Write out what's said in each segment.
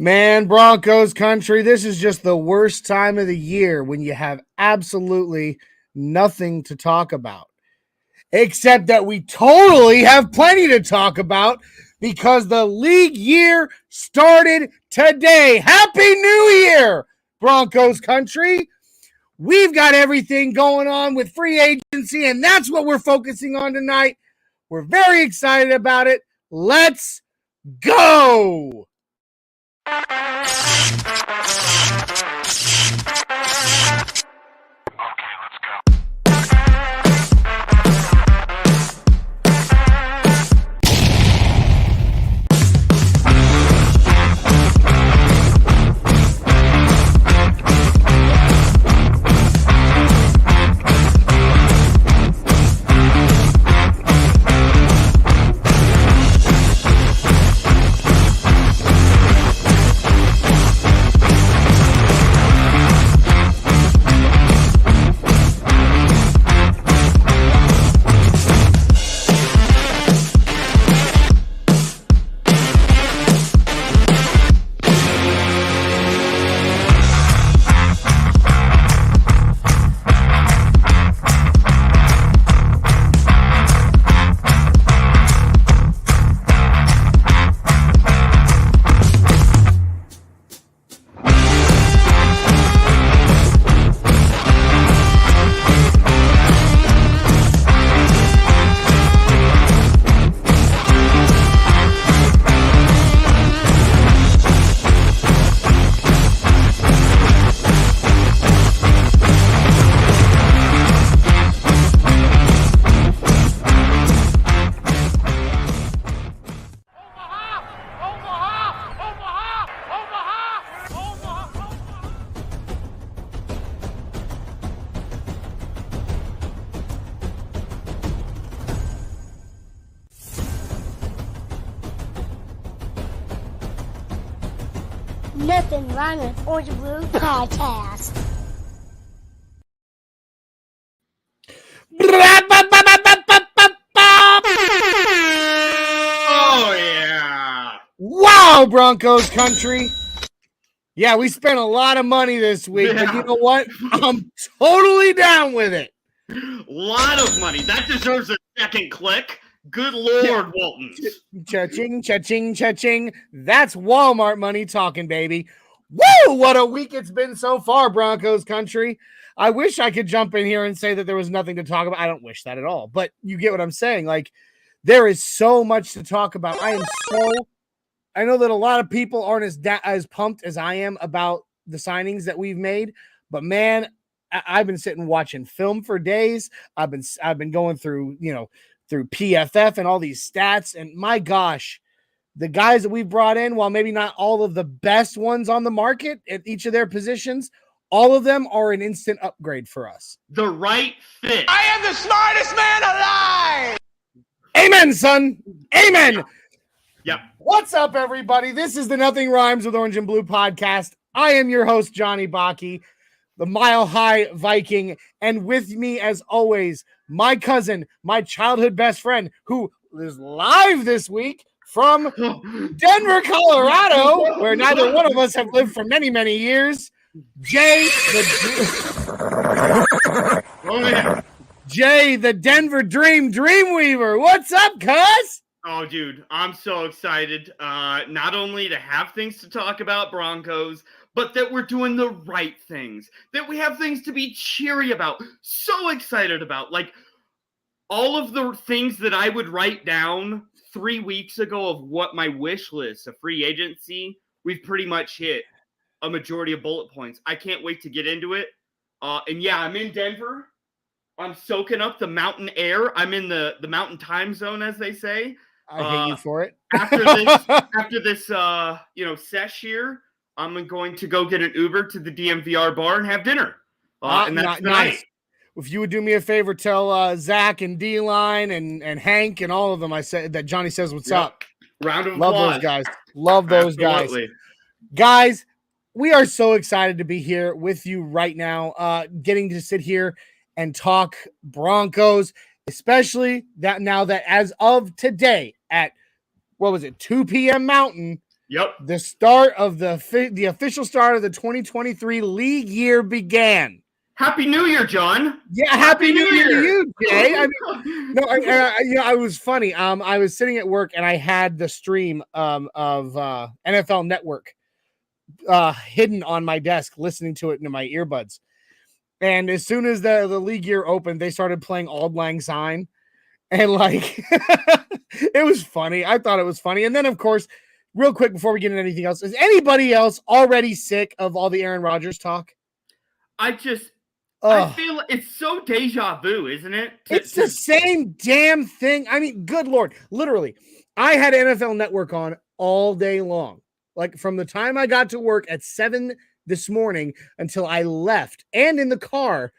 Man, Broncos Country, this is just the worst time of the year when you have absolutely nothing to talk about. Except that we totally have plenty to talk about because the league year started today. Happy New Year, Broncos Country. We've got everything going on with free agency, and that's what we're focusing on tonight. We're very excited about it. Let's go! Nothing wrong with Orange and Blue podcast. Oh, yeah. Wow, Broncos Country. Yeah, we spent a lot of money this week, but you know what? I'm totally down with it. Lot of money. That deserves a second click. Good Lord, Walton. Cha-ching, cha-ching, cha-ching. That's Walmart money talking, baby. Woo! What a week it's been so far, Broncos Country. I wish I could jump in here and say that there was nothing to talk about. I don't wish that at all, but you get what I'm saying. Like, there is so much to talk about. I know that a lot of people aren't as pumped as I am about the signings that we've made, but man, I've been sitting watching film for days. I've been going through, through PFF and all these stats, and my gosh, the guys that we brought in, while maybe not all of the best ones on the market at each of their positions, all of them are an instant upgrade for us. The right fit. I am the smartest man alive. Amen, son. Amen. Yep. What's up, everybody? This is the Nothing Rhymes with Orange and Blue podcast. I am your host, Johnny Baki, the Mile High Viking, and with me, as always, my cousin, my childhood best friend, who is live this week from Denver, Colorado, where neither one of us have lived for many, many years. Jay, the Denver Dreamweaver. What's up, cuz? Oh, dude, I'm so excited. Not only to have things to talk about, Broncos, but that we're doing the right things. That we have things to be cheery about. So excited about. Like, all of the things that I would write down 3 weeks ago of what my wish list of free agency, we've pretty much hit a majority of bullet points. I can't wait to get into it. And yeah, I'm in Denver. I'm soaking up the mountain air. I'm in the mountain time zone, as they say. I hate you for it. after this sesh here, I'm going to go get an Uber to the DMVR bar and have dinner. And that's nice. If you would do me a favor, tell Zach and D-Line and Hank and all of them I said that Johnny says what's up. Round of applause. Love those guys. Love those Absolutely. Guys, we are so excited to be here with you right now, getting to sit here and talk Broncos, especially that now that as of today at, 2 p.m. Mountain, Yep. The start of the official start of the 2023 league year began. Happy New Year, John. Yeah, happy New Year to you, Jay. I mean, no, I was funny. I was sitting at work and I had the stream of NFL Network hidden on my desk, listening to it into my earbuds. And as soon as the league year opened, they started playing Auld Lang Syne, and like it was funny. I thought it was funny. And then, of course, real quick before we get into anything else, is anybody else already sick of all the Aaron Rodgers talk? I feel like it's so deja vu, isn't it? It's the same damn thing. I mean, good Lord. Literally, I had NFL Network on all day long. Like from the time I got to work at 7 this morning until I left, and in the car.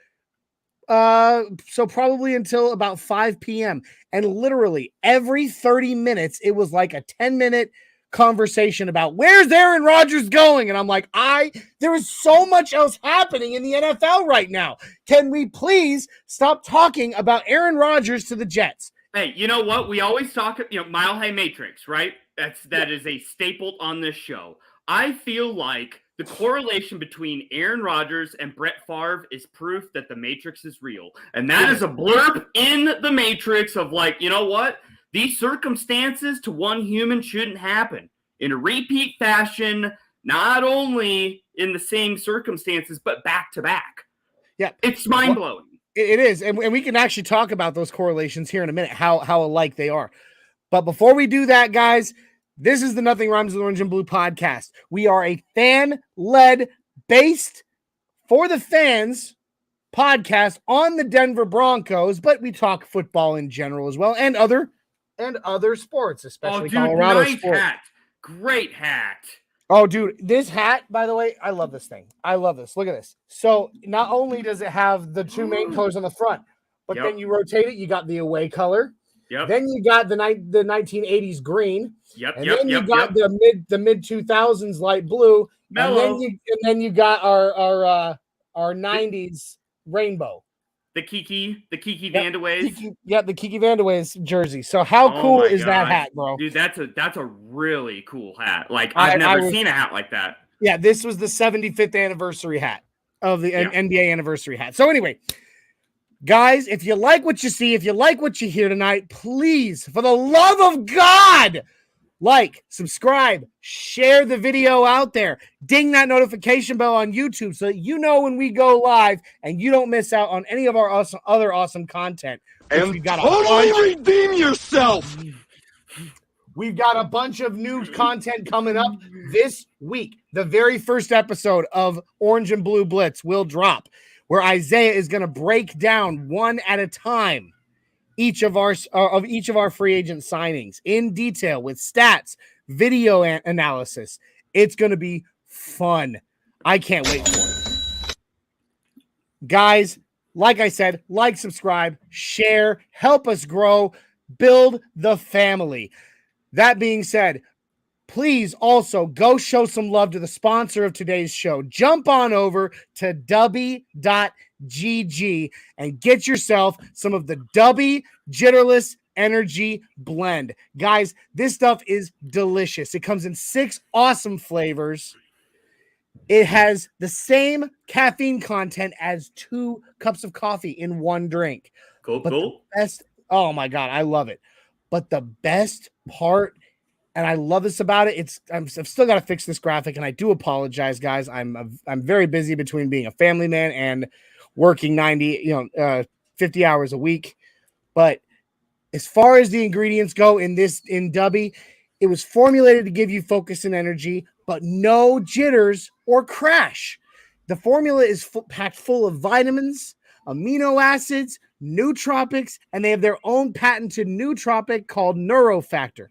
So probably until about 5 p.m. And literally every 30 minutes, it was like a 10-minute conversation about where's Aaron Rodgers going. And I'm like, there is so much else happening in the NFL right now. Can we please stop talking about Aaron Rodgers to the Jets? Hey, you know what? We always talk, Mile High Matrix, right? That is a staple on this show. I feel like the correlation between Aaron Rodgers and Brett Favre is proof that the Matrix is real. And that is a blurb in the Matrix of like, you know what? These circumstances to one human shouldn't happen in a repeat fashion, not only in the same circumstances, but back to back. Yeah. It's mind-blowing. It is. And we can actually talk about those correlations here in a minute, how alike they are. But before we do that, guys, this is the Nothing Rhymes with Orange and Blue podcast. We are a fan-led, based for the fans podcast on the Denver Broncos, but we talk football in general as well, and other sports, especially Colorado sports. Hat. Great hat. Oh, dude, this hat, by the way, I love this thing. I love this. Look at this. So not only does it have the two main colors on the front, but then you rotate it, you got the away color. Yep. Then you got the 1980s green. Yep. And then you got the mid 2000s light blue. Mellow. And then you got our 90s rainbow. The Kiki Vandeways. The Kiki Vandeways jersey. So how cool is that hat, bro? Dude, that's a really cool hat. Like I've never seen a hat like that. Yeah, this was the 75th anniversary hat of the NBA anniversary hat. So anyway, guys, if you like what you see, if you like what you hear tonight, please, for the love of God, like, subscribe, share the video out there, ding that notification bell on YouTube so that you know when we go live and you don't miss out on any of our other awesome content. And totally redeem yourself. We've got a bunch of new content coming up this week. The very first episode of Orange and Blue Blitz will drop, where Isaiah is going to break down one at a time each of our free agent signings in detail with stats, video analysis. It's going to be fun. I can't wait for it. Guys, like I said, like, subscribe, share, help us grow, build the family. That being said, please also go show some love to the sponsor of today's show. Jump on over to Dubby.gg and get yourself some of the Dubby Jitterless Energy Blend. Guys, this stuff is delicious. It comes in 6 awesome flavors. It has the same caffeine content as 2 cups of coffee in one drink. Cool. Oh my God, I love it. But the best part, and I love this about it, I've still got to fix this graphic, and I do apologize, guys. I'm very busy between being a family man and working 50 hours a week. But as far as the ingredients go in Dubby, it was formulated to give you focus and energy, but no jitters or crash. The formula is packed full of vitamins, amino acids, nootropics, and they have their own patented nootropic called Neurofactor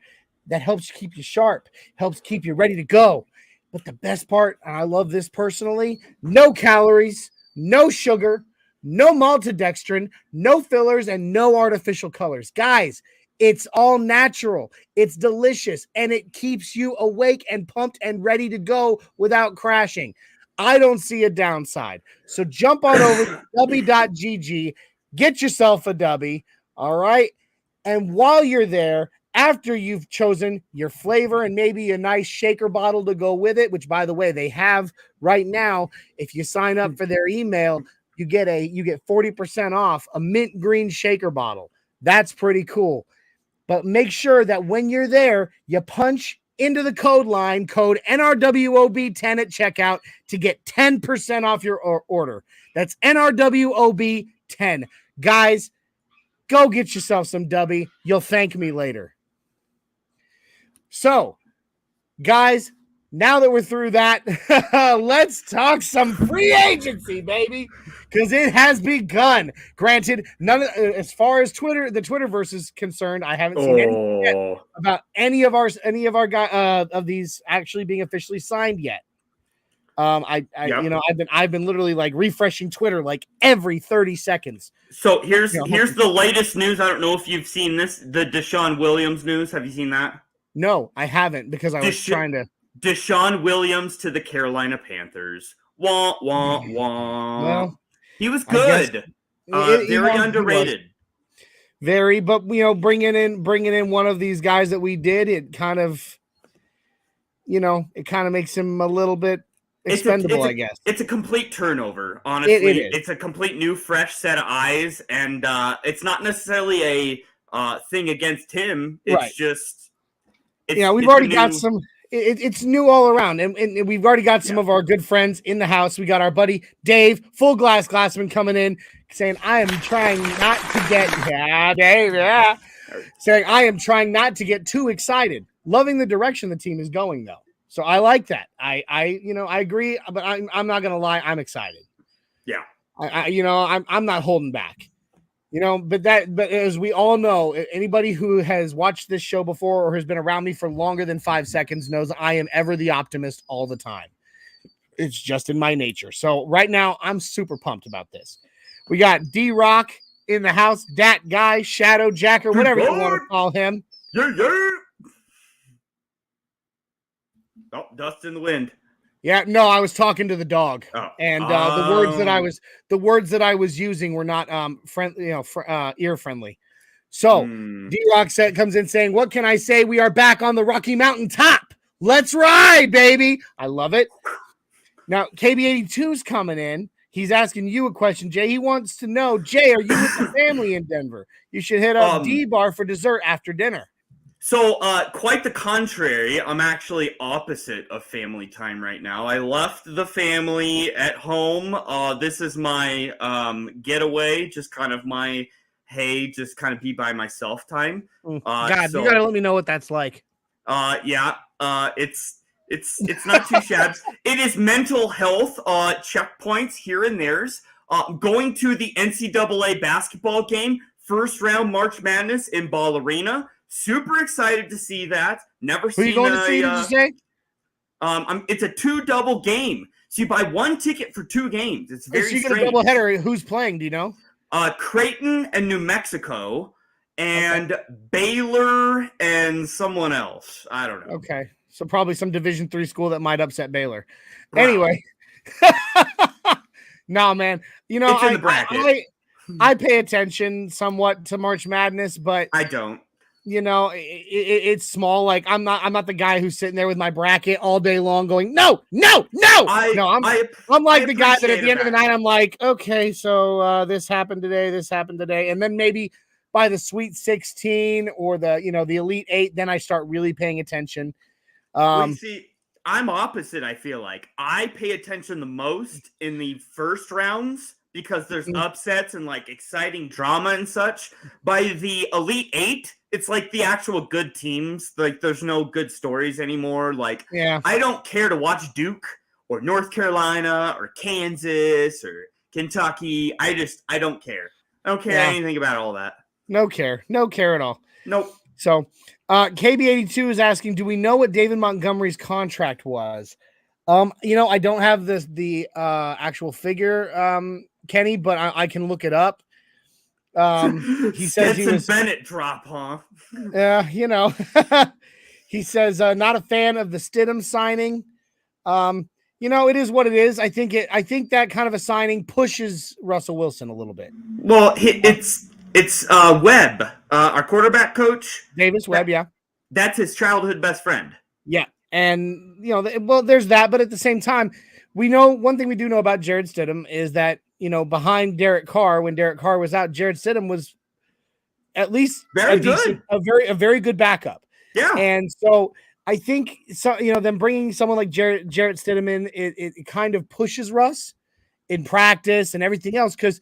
that helps keep you sharp, helps keep you ready to go. But the best part, and I love this personally, no calories, no sugar, no maltodextrin, no fillers, and no artificial colors. Guys, it's all natural. It's delicious, and it keeps you awake and pumped and ready to go without crashing. I don't see a downside. So jump on over to Dubby.gg, get yourself a Dubby, all right? And while you're there, after you've chosen your flavor and maybe a nice shaker bottle to go with it, which by the way, they have right now, if you sign up for their email, you get 40% off a mint green shaker bottle. That's pretty cool. But make sure that when you're there, you punch into the code line, code NRWOB10 at checkout to get 10% off your order. That's NRWOB10. Guys, go get yourself some Dubby. You'll thank me later. So, guys, now that we're through that, let's talk some free agency, baby, because it has begun. Granted, as far as the Twitterverse is concerned, I haven't seen anything yet about any of our guys of these actually being officially signed yet. I've been literally like refreshing Twitter like every 30 seconds. So here's the latest news. I don't know if you've seen this, the Deshaun Williams news. Have you seen that? No, I haven't, because I was trying to. Deshaun Williams to the Carolina Panthers. Wah, wah, wah. Well, he was good. Very underrated. Very, but bringing in one of these guys that we did, it kind of makes him a little bit expendable, I guess. It's a complete turnover, honestly. It's a complete new, fresh set of eyes, and it's not necessarily a thing against him. It's just, we've already got some. It's new all around, and we've already got some of our good friends in the house. We got our buddy Dave, full glassman, coming in saying, "I am trying not to get Dave, saying I am trying not to get too excited. Loving the direction the team is going, though." So I like that. I agree, but I'm not gonna lie, I'm excited. Yeah. I'm not holding back. But as we all know, anybody who has watched this show before or has been around me for longer than 5 seconds knows I am ever the optimist all the time. It's just in my nature. So right now, I'm super pumped about this. We got D-Rock in the house, Dat Guy, Shadow Jacker, whatever you want to call him. Yeah. Oh, dust in the wind. Yeah, no, I was talking to the dog, and the words that I was using were not ear friendly. So D-Rock comes in saying, "What can I say? We are back on the Rocky Mountain top. Let's ride, baby!" I love it. Now KB82's coming in. He's asking you a question, Jay. He wants to know, Jay, are you with the family in Denver? You should hit up D-Bar for dessert after dinner. So, quite the contrary. I'm actually opposite of family time right now. I left the family at home. This is my getaway, just kind of my, just kind of be by myself time. You gotta let me know what that's like. It's not too shabby. It is mental health checkpoints here and there's. Going to the NCAA basketball game, first round March Madness in Ball Arena. Super excited to see that. Never seen. Who are you going to see? Did you say? It's a 2-double game. So you buy one ticket for 2 games. It's very strange. So you get a double header. Who's playing? Do you know? Creighton and New Mexico, and Baylor and someone else. I don't know. Okay, so probably some Division III school that might upset Baylor. Wow. Anyway, no, man. It's in the bracket. I pay attention somewhat to March Madness, but I don't. It's small. Like I'm not the guy who's sitting there with my bracket all day long going, no. I'm like the guy that at the end of the night, I'm like, okay, so this happened today. And then maybe by the Sweet 16 or the Elite 8, then I start really paying attention. See, I'm opposite. I feel like I pay attention the most in the first rounds because there's upsets and like exciting drama and such. By the Elite 8, it's like the actual good teams. Like there's no good stories anymore. Like, I don't care to watch Duke or North Carolina or Kansas or Kentucky. I don't care. I don't care anything about all that. No care at all. Nope. So KB82 is asking, do we know what David Montgomery's contract was? I don't have the actual figure, Kenny, but I can look it up. He says he was Bennett drop, huh? Yeah, he says not a fan of the Stidham signing. It is what it is. I think that kind of a signing pushes Russell Wilson a little bit. Well, it's Webb. Our quarterback coach, Davis Webb, yeah. That's his childhood best friend. Yeah. And, well, there's that. But at the same time, we know one thing we do know about Jared Stidham is that, behind Derek Carr, when Derek Carr was out, Jared Stidham was at least very good. A very good backup. Yeah. And so I think, them bringing someone like Jarrett Stidham in, it kind of pushes Russ in practice and everything else, because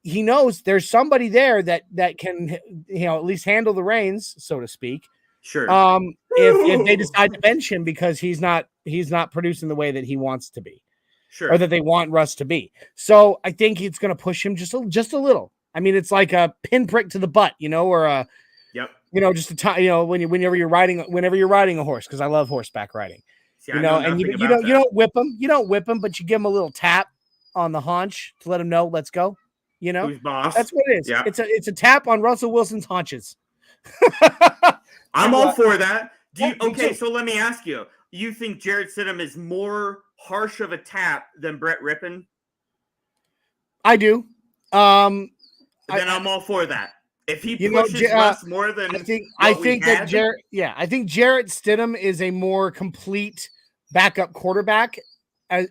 he knows there's somebody there that can, at least handle the reins, so to speak. Sure. If they decide to bench him because he's not producing the way that he wants to be, sure, or that they want Russ to be. So I think it's going to push him just a little. I mean, it's like a pinprick to the butt, or a, yep, just a time, whenever you're riding a horse, because I love horseback riding. See, and you don't whip them, but you give them a little tap on the haunch to let them know, let's go. Who's boss? That's what it is. Yeah. It's a tap on Russell Wilson's haunches. I'm all for that. Okay, so let me ask you. You think Jared Stidham is more harsh of a tap than Brett Rippon? I do. Then I'm all for that. If he pushes Russ more than I think Jarrett Stidham is a more complete backup quarterback than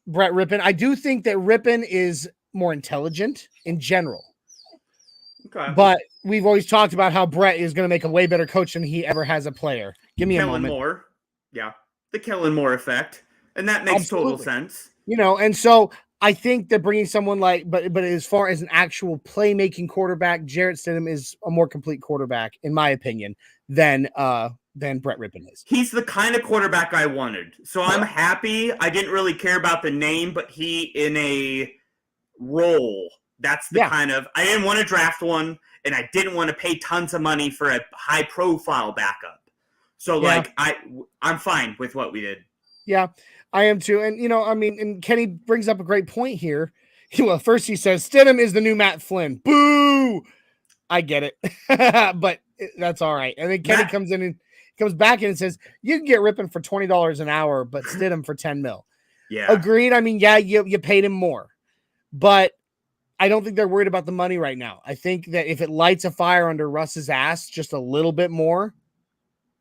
Brett Rippon. I do think that Rippon is more intelligent in general. Okay. But we've always talked about how Brett is going to make a way better coach than he ever has a player. Give me a moment. Moore. Yeah. The Kellen Moore effect. And that makes total sense. And so I think that bringing someone but as far as an actual playmaking quarterback, Jarrett Stidham is a more complete quarterback, in my opinion, than Brett Rippon is. He's the kind of quarterback I wanted. So I'm happy. I didn't really care about the name, but he in a role. That's the kind of, I didn't want to draft one, and I didn't want to pay tons of money for a high profile backup. So I'm fine with what we did. Yeah, I am too. And, and Kenny brings up a great point here. Well, first he says, Stidham is the new Matt Flynn. Boo! I get it. But that's all right. And then Kenny comes back in and says, you can get Rippon for $20 an hour, but Stidham for $10 million. Yeah. Agreed. I mean, you paid him more. But I don't think they're worried about the money right now. I think that if it lights a fire under Russ's ass just a little bit more,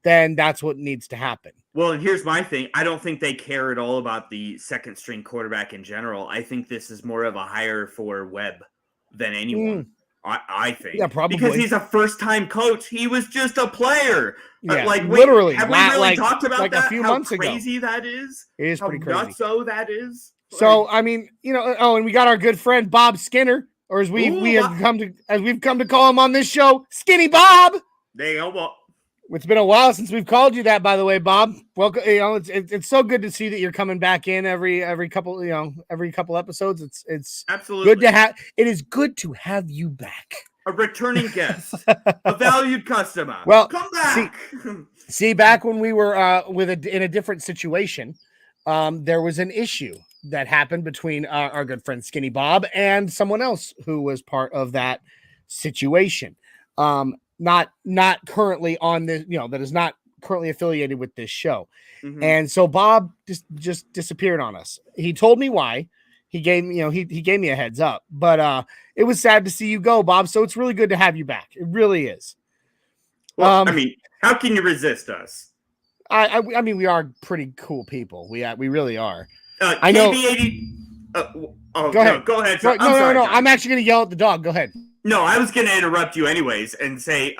then that's what needs to happen. Well, and here's my thing. I don't think they care at all about the second string quarterback in general. I think this is more of a hire for Webb than anyone. I think. Yeah, probably. Because he's a first-time coach. He was just a player. Yeah, literally. Have we really talked about that? A few months ago. How crazy that is? It is pretty crazy. How nutso that is? So, I mean, and we got our good friend Bob Skinner, or as we've come to call him on this show, Skinny Bob. There you go, Bob. It's been a while since we've called you that, by the way, Bob. Welcome. It's so good to see that you're coming back in every couple episodes. It's absolutely good to have. It is good to have you back. A returning guest, a valued customer. Well, come back. See, back when we were in a different situation, there was an issue that happened between our good friend Skinny Bob and someone else who was part of that situation. Not currently on this, that is not currently affiliated with this show. Mm-hmm. And so Bob just disappeared on us. He told me why. He gave me, he gave me a heads up, but it was sad to see you go, Bob. So it's really good to have you back. It really is. Well, I mean, how can you resist us? I mean, we are pretty cool people. We really are. I know. Go ahead. Go ahead. No. I'm actually going to yell at the dog. Go ahead. No, I was going to interrupt you anyways and say,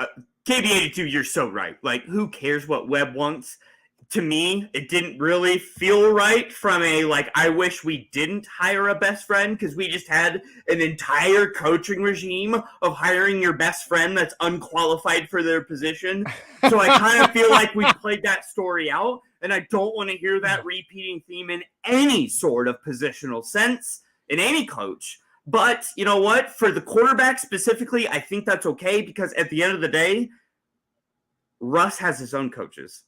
KB82, you're so right. Like, who cares what Webb wants? To me, it didn't really feel right from I wish we didn't hire a best friend because we just had an entire coaching regime of hiring your best friend that's unqualified for their position. So I kind of feel like we played that story out, and I don't want to hear that repeating theme in any sort of positional sense in any coach. But you know what? For the quarterback specifically, I think that's okay because at the end of the day, Russ has his own coaches.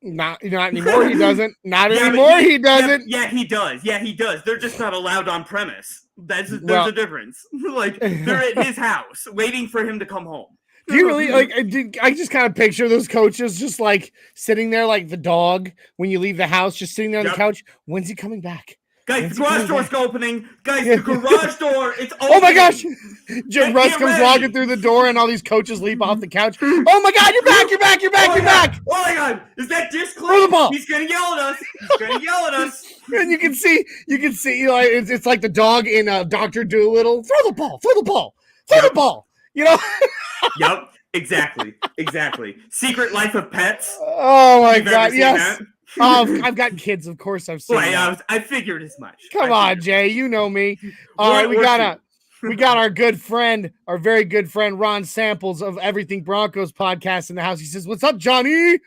Not anymore. He doesn't. Not anymore. He doesn't. Yeah, he does. Yeah, he does. They're just not allowed on premise. There's a difference. They're at his house waiting for him to come home. Do you really I just kind of picture those coaches just sitting there like the dog when you leave the house, just sitting there on the couch. When's he coming back? Guys, the garage door's opening. Guys, the garage door, it's opening. Oh my gosh! Jim Russ comes walking through the door, and all these coaches leap off the couch. Oh my God! You're back! You're back! You're back! You're back! Oh my God! Is that dish clean? Throw the ball. He's gonna yell at us. He's gonna yell at us. And you can see, you know, it's like the dog in Dr. Dolittle. Throw the ball! Throw the ball! Throw the ball! You know? Yep. Exactly. Secret Life of Pets. Oh my God! Yes. I've got kids, of course. I've seen. I figured as much. Come on, Jay. You know me. All right, we got our good friend, our very good friend Ron Samples of Everything Broncos podcast in the house. He says, "What's up, Johnny?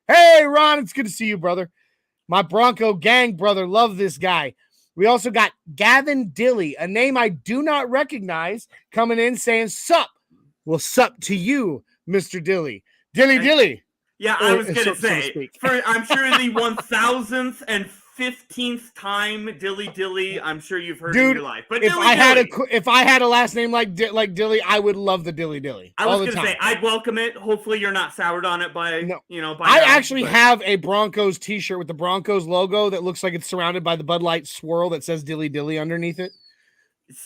Hey, Ron, it's good to see you, brother. My Bronco gang brother. Love this guy." We also got Gavin Dilly, a name I do not recognize, coming in saying, "Sup." Well, sup to you, Mr. Dilly. Dilly. Yeah, I was going to say, I'm sure the 1,000th and 15th time Dilly, I'm sure you've heard in your life. But if I had a last name like Dilly, I would love the Dilly. I was going to say, I'd welcome it. Hopefully you're not soured on it by. I actually have a Broncos t-shirt with the Broncos logo that looks like it's surrounded by the Bud Light swirl that says Dilly underneath it.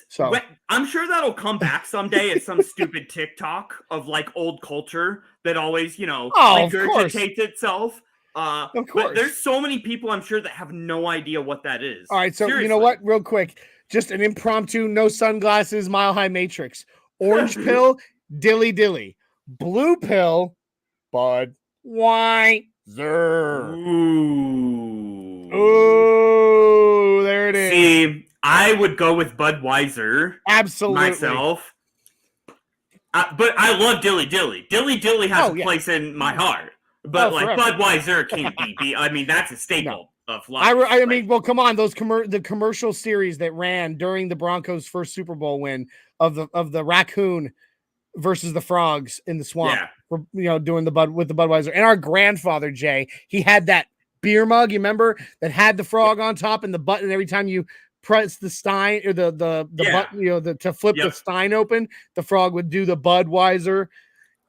So I'm sure that'll come back someday as some stupid TikTok of like old culture that always, regurgitates itself. Of course. But there's so many people I'm sure that have no idea what that is. All right, so seriously. You know what? Real quick, just an impromptu, no sunglasses, Mile High Matrix. Orange pill, Dilly. Blue pill, Bud White. Ooh, there it is. See, I would go with Budweiser. Absolutely. Myself. But I love Dilly. Dilly has a place in my heart. But forever. Budweiser can't be. I mean, that's a staple of life. I mean, well, come on. The commercial series that ran during the Broncos' first Super Bowl win of the raccoon versus the frogs in the swamp. Yeah. Doing the Budweiser. And our grandfather, Jay, he had that beer mug, you remember, that had the frog on top and the button every time you press the stein or the button, to flip the stein open, the frog would do the Budweiser.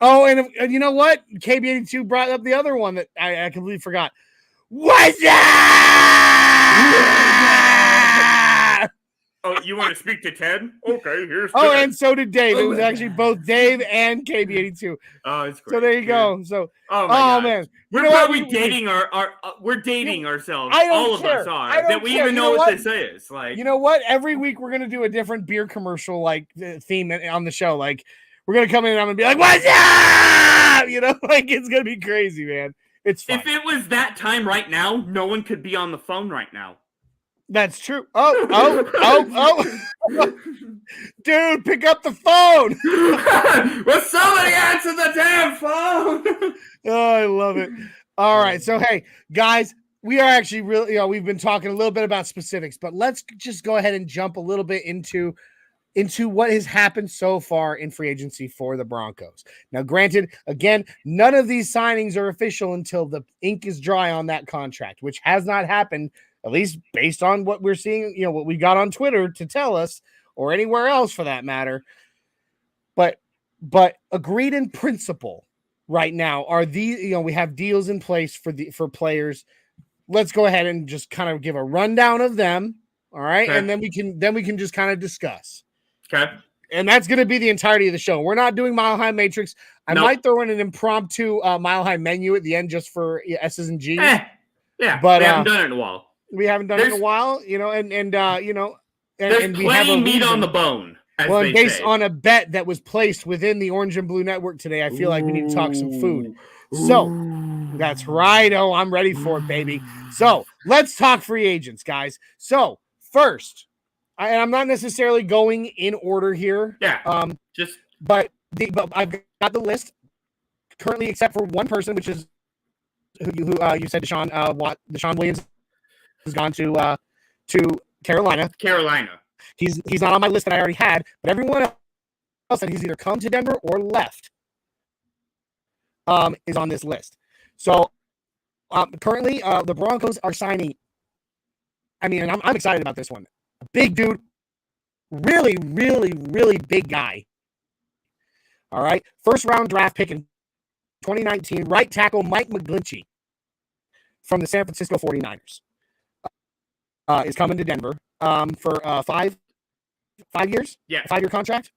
Oh, and you know what? KB82 brought up the other one that I completely forgot. What's that? Oh, you want to speak to Ted? Okay, here's Ted. Oh, and so did Dave. It was actually both Dave and KB82. Oh, it's great. So there you go. So, man, we're probably dating we're dating ourselves. All of us are. That we even know what this is. Like, you know what? Every week we're gonna do a different beer commercial like theme on the show. Like, we're gonna come in and I'm gonna be like, "What's up?" Like it's gonna be crazy, man. It's fun. If it was that time right now, no one could be on the phone right now. That's true. Oh. Dude, pick up the phone. Will somebody answer the damn phone? Oh, I love it. All right. So, hey, guys, we are actually really, we've been talking a little bit about specifics, but let's just go ahead and jump a little bit into what has happened so far in free agency for the Broncos. Now, granted, again, none of these signings are official until the ink is dry on that contract, which has not happened, at least based on what we're seeing, what we got on Twitter to tell us, or anywhere else for that matter. But agreed in principle right now are these, we have deals in place for players. Let's go ahead and just kind of give a rundown of them. All right. Okay. And then we can just kind of discuss. Okay. And that's going to be the entirety of the show. We're not doing Mile High Matrix. I might throw in an impromptu Mile High menu at the end just for S's and G's. Yeah. But we haven't done it in a while. And there's we have meat on the bone. Well, based on a bet that was placed within the Orange and Blue Network today, I feel like we need to talk some food. So that's right. Oh, I'm ready for it, baby. So let's talk free agents, guys. So first, I'm not necessarily going in order here. Yeah. But I've got the list currently, except for one person, which is who you said Deshaun Williams has gone to Carolina. He's not on my list that I already had, but everyone else that he's either come to Denver or left is on this list. So currently, the Broncos are signing. I mean, and I'm excited about this one. A big dude, really, really, really big guy. All right, first round draft pick in 2019, right tackle Mike McGlinchey from the San Francisco 49ers. is coming to Denver for 5 years. Yeah. 5-year contract.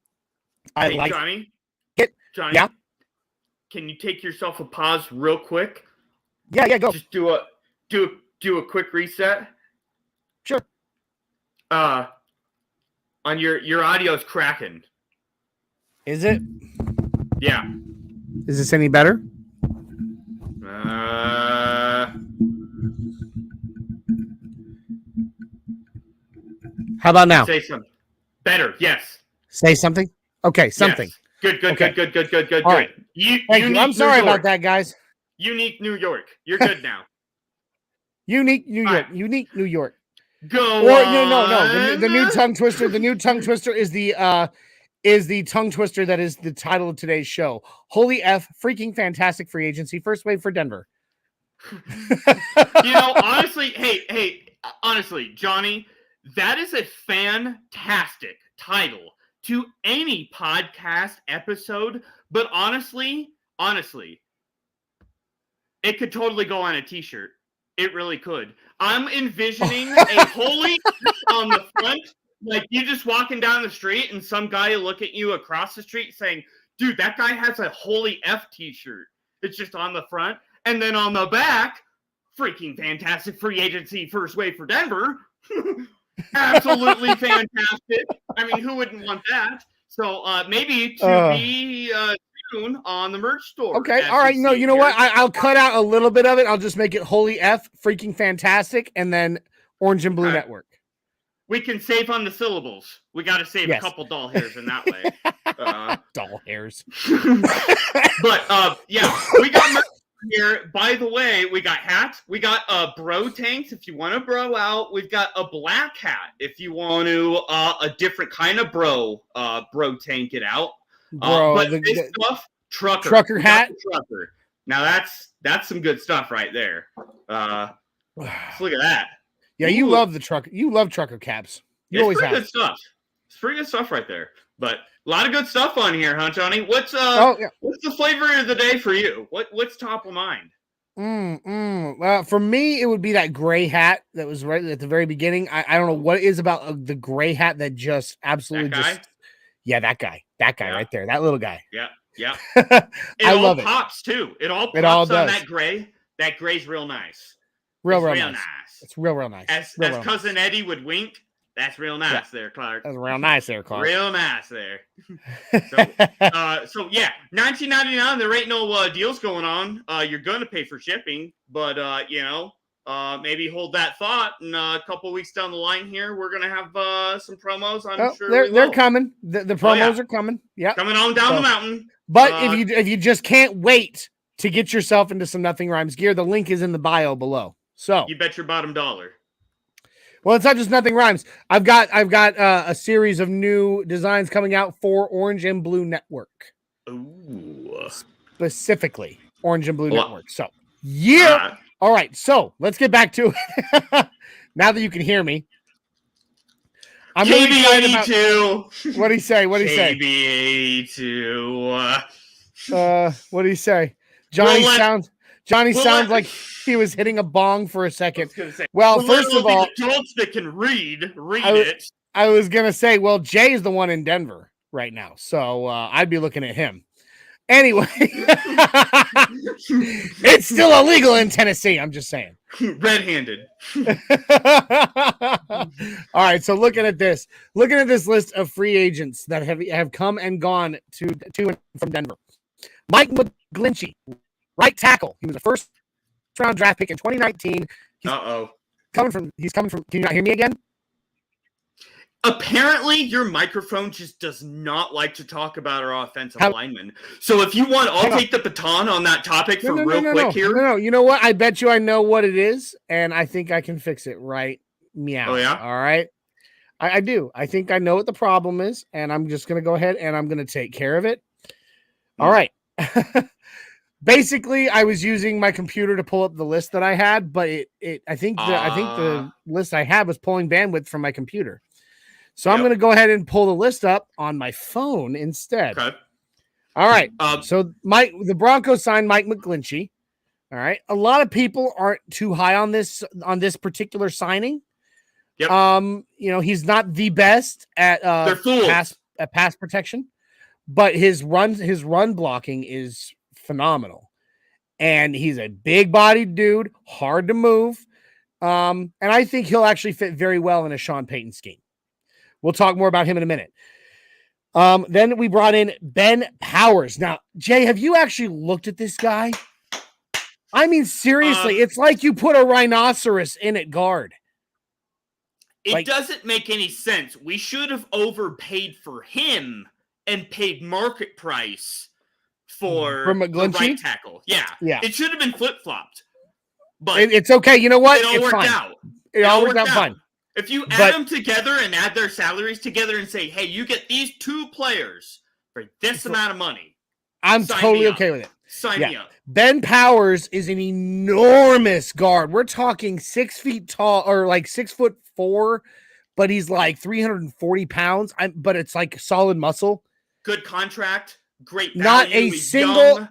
I Hey, like Johnny. it. Johnny. Yeah. Can you take yourself a pause real quick? Yeah, go. Just do a quick reset. Sure. On your audio's cracking. Is it? Yeah. Is this any better? How about now? Say something. Better. Yes. Say something. Okay, something. Yes. Good. Okay. Good. All right. Thank you. I'm sorry about that. that, guys. Unique New York. You're good now. Unique New York. Right. Unique New York. Go Or on. no. The new tongue twister. The new tongue twister is the tongue twister that is the title of today's show. Holy F, freaking fantastic free agency. First wave for Denver. Honestly, honestly, Johnny, that is a fantastic title to any podcast episode. But honestly, it could totally go on a t-shirt. It really could. I'm envisioning a holy on the front, like you just walking down the street and some guy will look at you across the street saying, dude, that guy has a Holy F t-shirt. It's just on the front. And then on the back, freaking fantastic free agency first wave for Denver. Absolutely fantastic. I mean, who wouldn't want that? So maybe to be soon on the merch store. Okay, all right. No, you know what? I'll cut out a little bit of it. I'll just make it Holy F, freaking fantastic, and then Orange and Blue Network. We can save on the syllables. We got to save a couple doll hairs in that way. Doll hairs. But yeah, we got merch here. By the way, we got hats. We got bro tanks if you want to bro out. We've got a black hat if you want to a different kind of bro tank it out. But this stuff, trucker hat. Trucker. Now that's some good stuff right there. Let's look at that. Yeah, you love the trucker. You love trucker caps. You always have. Good stuff. It's pretty good stuff right there. But a lot of good stuff on here, huh, Johnny? What's the flavor of the day for you? What's top of mind? For me, it would be that gray hat that was right at the very beginning. I don't know what it is about the gray hat that just absolutely that guy right there, that little guy. Yeah. I love it. Pops too. It all pops on that gray. That gray's real nice. Real nice. It's real nice. As Cousin Eddie would wink. That's real nice there, Clark. That's real nice there, Clark. Real nice there. So yeah, $19.99. There ain't no deals going on. You're gonna pay for shipping, but maybe hold that thought. And a couple weeks down the line here, we're gonna have some promos. I'm sure they're coming. The promos are coming. Yeah, coming on down the mountain. But if you just can't wait to get yourself into some Nothing Rhymes gear, the link is in the bio below. So you bet your bottom dollar. Well, it's not just Nothing Rhymes. I've got a series of new designs coming out for Orange and Blue Network. Ooh. Specifically, Orange and Blue Network. So, yeah. All right. So, let's get back to it. Now that you can hear me. I'm really excited about... What'd he say? KB82. What'd he say? Johnny sounds like he was hitting a bong for a second. Well, first of all, adults that can read it. I was gonna say, well, Jay is the one in Denver right now, so I'd be looking at him. Anyway, it's still illegal in Tennessee. I'm just saying. Red-handed. All right, so looking at this list of free agents that have come and gone to and from Denver. Mike McGlinchey, right tackle. He was a first-round draft pick in 2019. He's coming from. Can you not hear me again? Apparently, your microphone just does not like to talk about our offensive linemen. So if you want, I'll take the baton on that topic real quick here. No, you know what? I bet you I know what it is, and I think I can fix it right. Meow. Oh, yeah? All right. I do. I think I know what the problem is, and I'm just going to go ahead and I'm going to take care of it. All right. Basically, I was using my computer to pull up the list that I had, but I think the list I had was pulling bandwidth from my computer. So I'm going to go ahead and pull the list up on my phone instead. Okay. All right. So the Broncos signed Mike McGlinchey. All right. A lot of people aren't too high on this particular signing. Yep. He's not the best at They're fools. pass protection, but his run blocking is phenomenal. And he's a big-bodied dude, hard to move. And I think he'll actually fit very well in a Sean Payton scheme. We'll talk more about him in a minute. Then we brought in Ben Powers. Now, Jay, have you actually looked at this guy? I mean, seriously, it's like you put a rhinoceros in at guard. It doesn't make any sense. We should have overpaid for him and paid market price for the right tackle. Yeah. It should have been flip-flopped. But it's okay. You know what? It all worked out. It all worked out fine. If you add them together and add their salaries together and say, hey, you get these 2 players for this amount of money, I'm totally okay with it. Sign me up. Ben Powers is an enormous guard. We're talking 6 feet tall, or like 6'4", but he's like 340 pounds. But it's like solid muscle. Good contract. Great value. Not a single,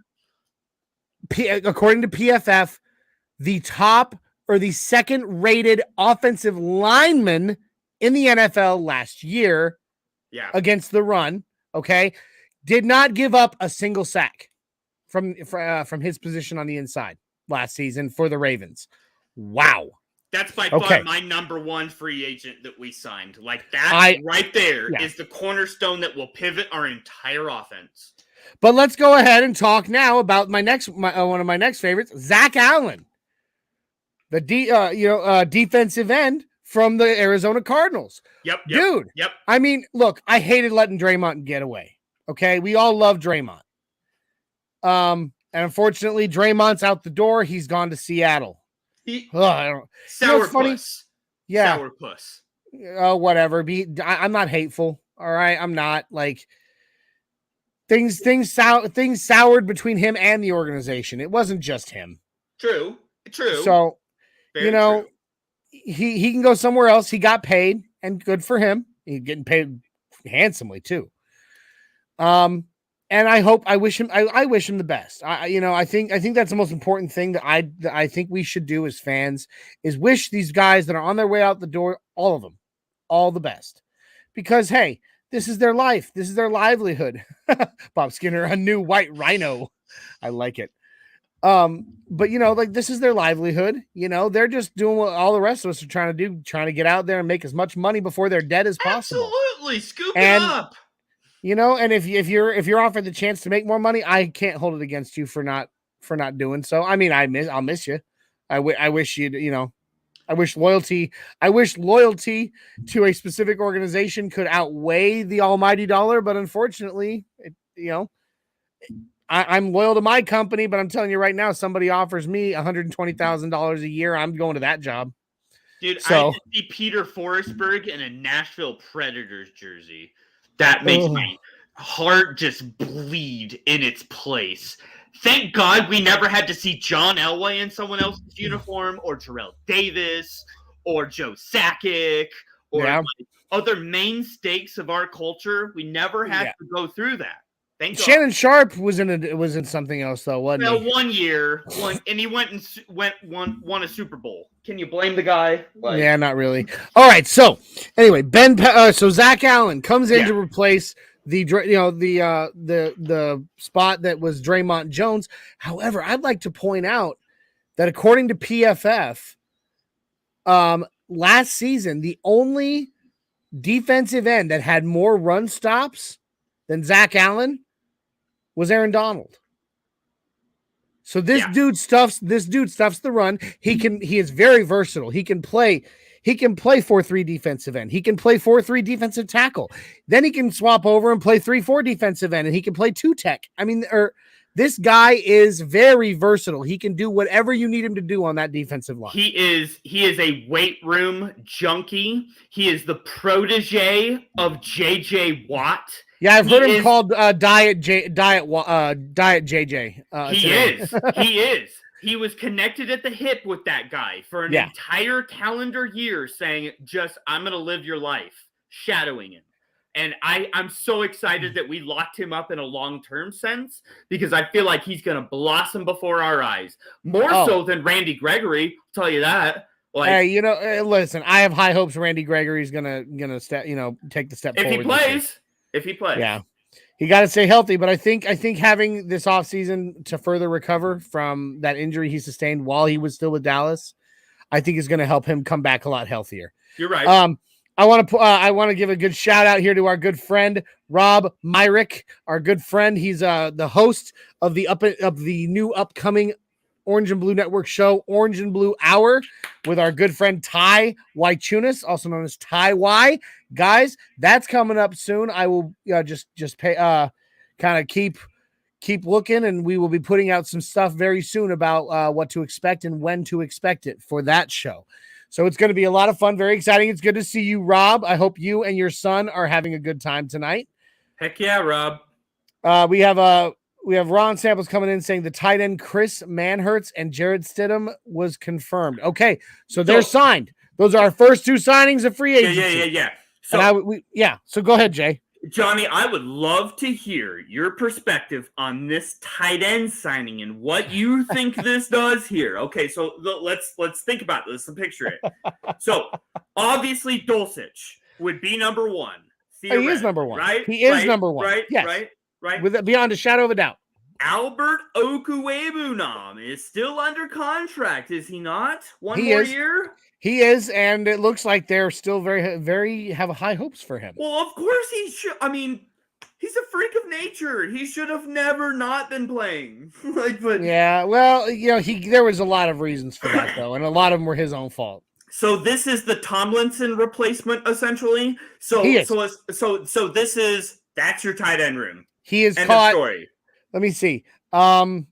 according to PFF, the top or the second rated offensive lineman in the NFL last year against the run, okay, did not give up a single sack from his position on the inside last season for the Ravens. Wow. That's by far my number 1 free agent that we signed. Like that right there is the cornerstone that will pivot our entire offense. But let's go ahead and talk now about one of my next favorites, Zach Allen, the defensive end from the Arizona Cardinals. Dude. Yep. I mean, look, I hated letting Draymond get away. Okay, we all love Draymond. And unfortunately, Draymond's out the door. He's gone to Seattle. Sourpuss. Yeah. Sourpuss. Whatever. I'm not hateful. All right, I'm not. Like things soured between him and the organization. It wasn't just him. True. So, very true. He can go somewhere else. He got paid, and good for him. He's getting paid handsomely too. And I wish him the best. I think that's the most important thing that I think we should do as fans is wish these guys that are on their way out the door, all of them, all the best, because hey, this is their life. This is their livelihood. Bob Skinner, a new white rhino. I like it. But this is their livelihood. They're just doing what all the rest of us are trying to do, trying to get out there and make as much money before they're dead as possible. Absolutely. Scoop it up. And if you're offered the chance to make more money, I can't hold it against you for not doing so. I mean, I'll miss you. I wish you'd, I wish loyalty to a specific organization could outweigh the almighty dollar, but unfortunately, I'm loyal to my company, but I'm telling you right now, somebody offers me $120,000 a year, I'm going to that job. Dude, I see Peter Forsberg in a Nashville Predators jersey. That makes my heart just bleed in its place. Thank God we never had to see John Elway in someone else's uniform, or Terrell Davis, or Joe Sakic, or other mainstays of our culture. We never had to go through that. Thank God. Shannon Sharp was in something else though, wasn't he? 1 year, and he won a Super Bowl. Can you blame the guy? Yeah, not really. All right, so anyway, so Zach Allen comes in to replace the spot that was Draymond Jones. However, I'd like to point out that according to PFF, last season the only defensive end that had more run stops than Zach Allen was Aaron Donald. So this dude stuffs the run. He is very versatile. He can play 4-3 defensive end. He can play 4-3 defensive tackle. Then he can swap over and play 3-4 defensive end, and he can play 2 tech. I mean, this guy is very versatile. He can do whatever you need him to do on that defensive line. He is a weight room junkie. He is the protege of JJ Watt. Yeah, I've heard him called Diet JJ. He is. He was connected at the hip with that guy for an entire calendar year, saying, I'm going to live your life, shadowing him. And I'm so excited that we locked him up in a long-term sense, because I feel like he's going to blossom before our eyes. More so than Randy Gregory, I'll tell you that. Like, Hey, listen, I have high hopes Randy Gregory's gonna step, take the step if forward. he plays, Yeah. He got to stay healthy, but I think having this offseason to further recover from that injury he sustained while he was still with Dallas, I think is going to help him come back a lot healthier. You're right. I want to give a good shout out here to our good friend Rob Myrick, our good friend. He's the host of the new upcoming Orange and Blue Network show, Orange and Blue Hour, with our good friend Ty Wychunas, also known as Ty Y. Guys, that's coming up soon. I will just pay kind of keep looking, and we will be putting out some stuff very soon about what to expect and when to expect it for that show. So it's going to be a lot of fun, very exciting. It's good to see you, Rob. I hope you and your son are having a good time tonight. Heck yeah, Rob. We have Ron Samples coming in saying the tight end Chris Manhertz and Jared Stidham was confirmed. Okay, so they're signed. Those are our first two signings of free agency. Yeah. So go ahead, Jay. Johnny, I would love to hear your perspective on this tight end signing and what you think this does here. Okay, so let's think about this and picture it. So obviously Dulcich would be number one. He is number one, right? He is number one, right? Yes. Right. With beyond a shadow of a doubt. Albert Okwuegbunam is still under contract, is he not? One He more is. year? He is, and it looks like they're still very, very have high hopes for him. Well, of course he should. I mean, he's a freak of nature. He should have never not been playing. Yeah, well, there was a lot of reasons for that though, and a lot of them were his own fault. So this is the Tomlinson replacement, essentially. So he is. So that's your tight end room. He is End caught. of story. Let me see. I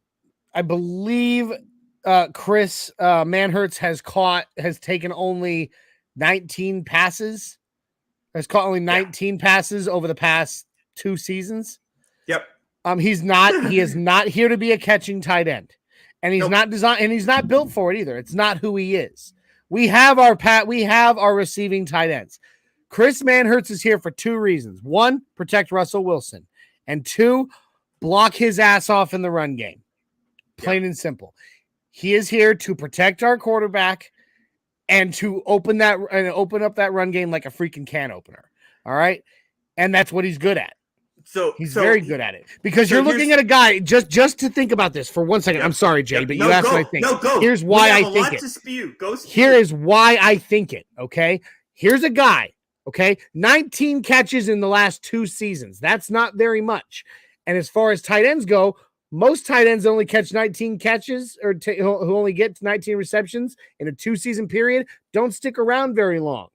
believe Chris Manhertz has taken only 19 passes. Has caught only 19 passes over the past 2 seasons. Yep. He is not here to be a catching tight end. And he's not designed, and he's not built for it either. It's not who he is. We have our receiving tight ends. Chris Manhertz is here for 2 reasons. 1, protect Russell Wilson, and 2, block his ass off in the run game. Plain and simple. He is here to protect our quarterback and to open up that run game like a freaking can opener. All right? And that's what he's good at. He's very good at it. Because you're looking at a guy, just to think about this for 1 second. I'm sorry, Jay, but you asked what I think. Go. Here's why I think it. Here is why I think it, okay? Here's a guy, okay? 19 catches in the last 2 seasons. That's not very much. And as far as tight ends go, most tight ends only catch 19 catches or who only get 19 receptions in a 2-season period don't stick around very long.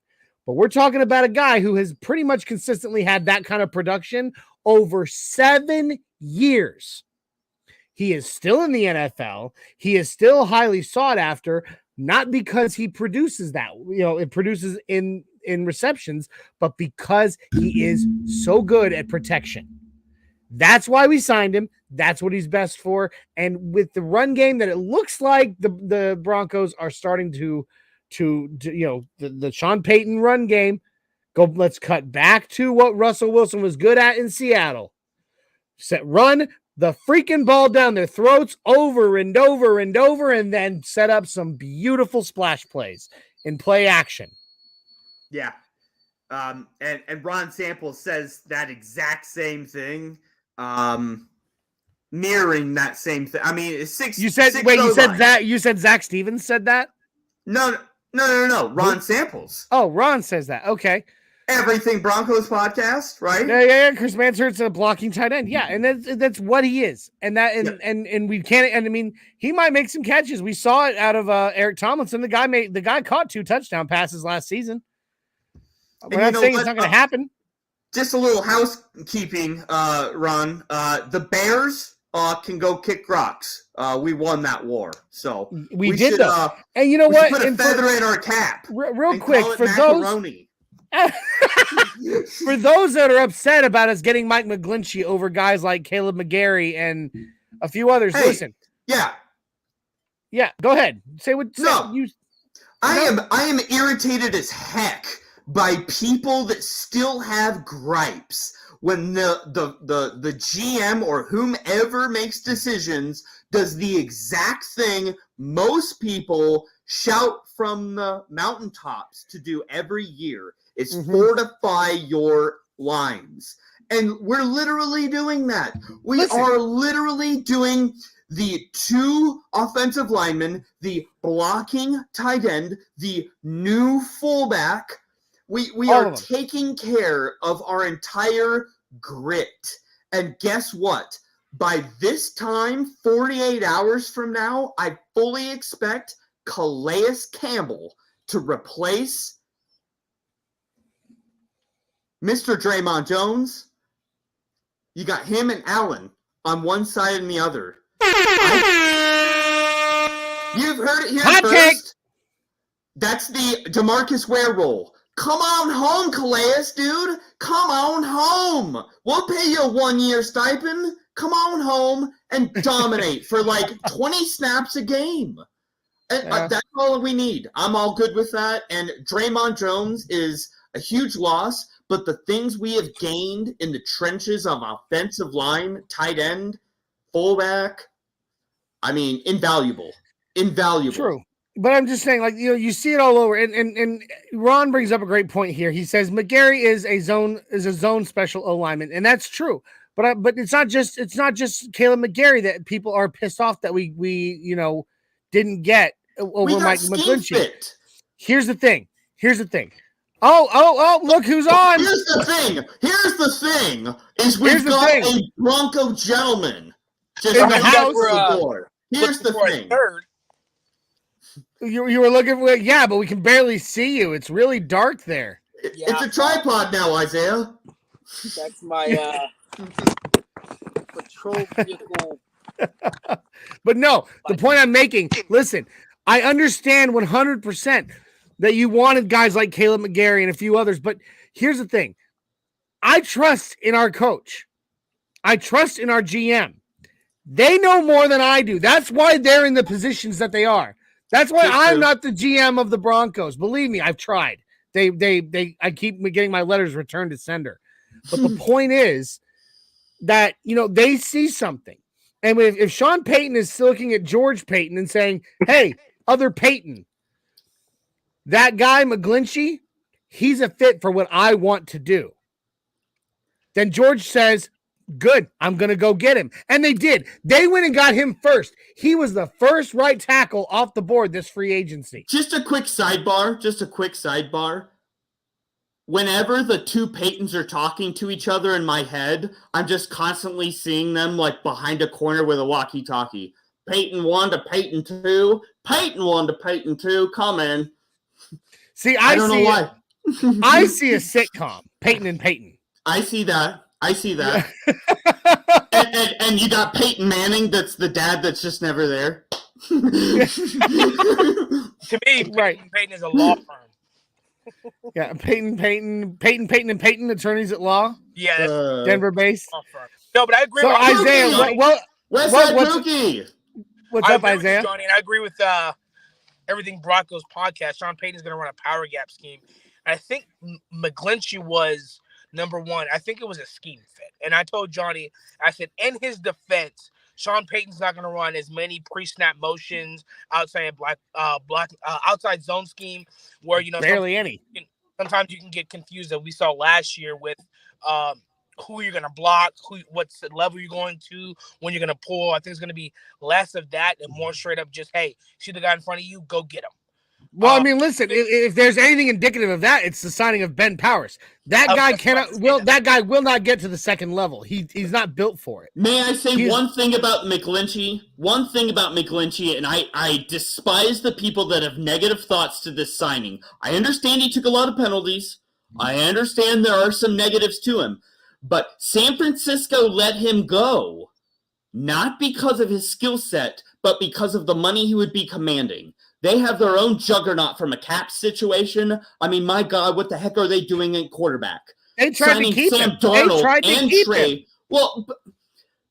But we're talking about a guy who has pretty much consistently had that kind of production over 7 years. He is still in the NFL. He is still highly sought after, not because he produces that, it produces in receptions, but because he is so good at protection. That's why we signed him. That's what he's best for. And with the run game that it looks like the Broncos are starting to the Sean Payton run game, let's cut back to what Russell Wilson was good at in Seattle. Run the freaking ball down their throats over and over and over, and then set up some beautiful splash plays in play action. Yeah. And Ron Samples says that exact same thing. Mirroring that same thing. I mean, it's 6. You said Zach Stevens said that? No. Ron Samples. Oh, Ron says that. Okay. Everything Broncos podcast, right? Yeah. Chris Manhertz a blocking tight end. Yeah, and that's what he is. And we can't. And I mean, he might make some catches. We saw it out of Eric Tomlinson. The guy caught 2 touchdown passes last season. We're not saying it's not going to happen. Just a little housekeeping, Ron. The Bears can go kick rocks. We won that war, so we did should, though. And you know what? Put a feather in our cap. Real quick, for macaroni. For those that are upset about us getting Mike McGlinchey over guys like Caleb McGarry and a few others, listen. Yeah. Go ahead. Say what. I am irritated as heck by people that still have gripes when the GM or whomever makes decisions does the exact thing most people shout from the mountaintops to do every year is fortify your lines. And we're literally doing that. We are literally doing the 2 offensive linemen, the blocking tight end, the new fullback. We are taking care of our entire grit. And guess what? By this time, 48 hours from now, I fully expect Calais Campbell to replace Mr. Draymond Jones. You got him and Allen on one side and the other. You've heard it here first. That's the DeMarcus Ware role. Come on home, Calais, dude. Come on home. We'll pay you a 1-year stipend. Come on home and dominate for like 20 snaps a game. That's all we need. I'm all good with that. And Draymond Jones is a huge loss, but the things we have gained in the trenches of offensive line, tight end, fullback, I mean, invaluable. Invaluable. True. But I'm just saying, like, you see it all over. And Ron brings up a great point here. He says McGarry is a zone special O lineman, and that's true. But it's not just Caleb McGarry that people are pissed off that we didn't get over Mike McGlinchey. Here's the thing. Oh, look who's on. Here's the thing is we've got a Bronco gentleman just in the house. The door. Here's the thing. You were looking for but we can barely see you. It's really dark there. It's a tripod now, Isaiah. That's my patrol vehicle. But no, the point I'm making, listen, I understand 100% that you wanted guys like Caleb McGarry and a few others, but here's the thing. I trust in our coach. I trust in our GM. They know more than I do. That's why they're in the positions that they are. That's why I'm not the GM of the Broncos. Believe me, I've tried. I keep getting my letters returned to sender. But the point is that, they see something. And if Sean Payton is looking at George Payton and saying, hey, other Payton, that guy McGlinchey, he's a fit for what I want to do. Then George says, good, I'm going to go get him. And they did. They went and got him first. He was the first right tackle off the board this free agency. Just a quick sidebar. Whenever the 2 Paytons are talking to each other in my head, I'm just constantly seeing them like behind a corner with a walkie-talkie. Payton 1 to Payton 2. Payton 1 to Payton 2. Come in. See, I don't know why. I see a sitcom, Paton and Payton. I see that. and you got Peyton Manning, that's the dad that's just never there. To me, Payton is a law firm. Yeah, Paton and Payton, attorneys at law. Yeah, Denver based. No, but I agree. So with Isaiah, what's up, Isaiah? Johnny, and I agree with everything Broncos podcast. Sean Payton is going to run a power gap scheme. And I think McGlinchey was number one. I think it was a scheme fit. And I told Johnny, I said, in his defense, Sean Payton's not going to run as many pre-snap motions outside outside zone scheme where, barely any. Sometimes you can get confused, that we saw last year with who you're going to block, what's the level you're going to, when you're going to pull. I think it's going to be less of that and more straight up just, hey, see the guy in front of you, go get him. Well, I mean, listen, if there's anything indicative of that, it's the signing of Ben Powers. That guy will not get to the second level. He's not built for it. May I say one thing about McGlinchey? And I despise the people that have negative thoughts to this signing. I understand he took a lot of penalties. I understand there are some negatives to him. But San Francisco let him go, not because of his skill set, but because of the money he would be commanding. They have their own juggernaut from a cap situation. I mean, my God, what the heck are they doing in quarterback? They tried to keep Sam him. Darnold They tried to and keep Trey. him. Well,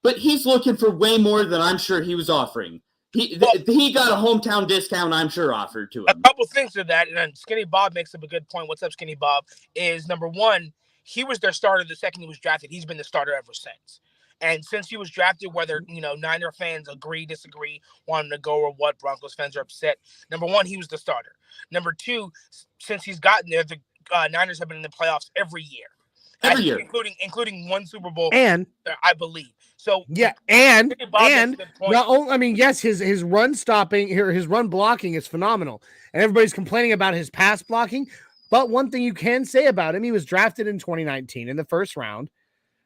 but he's looking for way more than I'm sure he was offering. He got a hometown discount, I'm sure, offered to him. A couple things to that, and then Skinny Bob makes up a good point. What's up, Skinny Bob? Is number one, he was their starter the second he was drafted. He's been the starter ever since. And since he was drafted, whether Niner fans agree, disagree, want him to go or what, Broncos fans are upset. Number one, he was the starter. Number two, since he's gotten there, the Niners have been in the playoffs every year. Every year, including one Super Bowl, And I believe. So yeah, and not only, I mean, yes, his run stopping here, his run blocking is phenomenal, and everybody's complaining about his pass blocking. But one thing you can say about him, he was drafted in 2019 in the first round.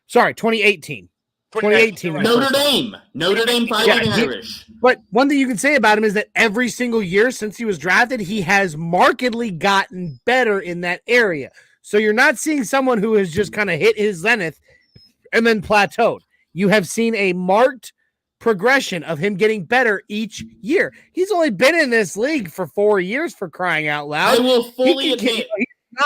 Sorry, 2018. 2018. Notre Dame Fighting Irish. But one thing you can say about him is that every single year since he was drafted, he has markedly gotten better in that area. So you're not seeing someone who has just kind of hit his zenith and then plateaued. You have seen a marked progression of him getting better each year. He's only been in this league for 4 years, for crying out loud. I will fully admit he's not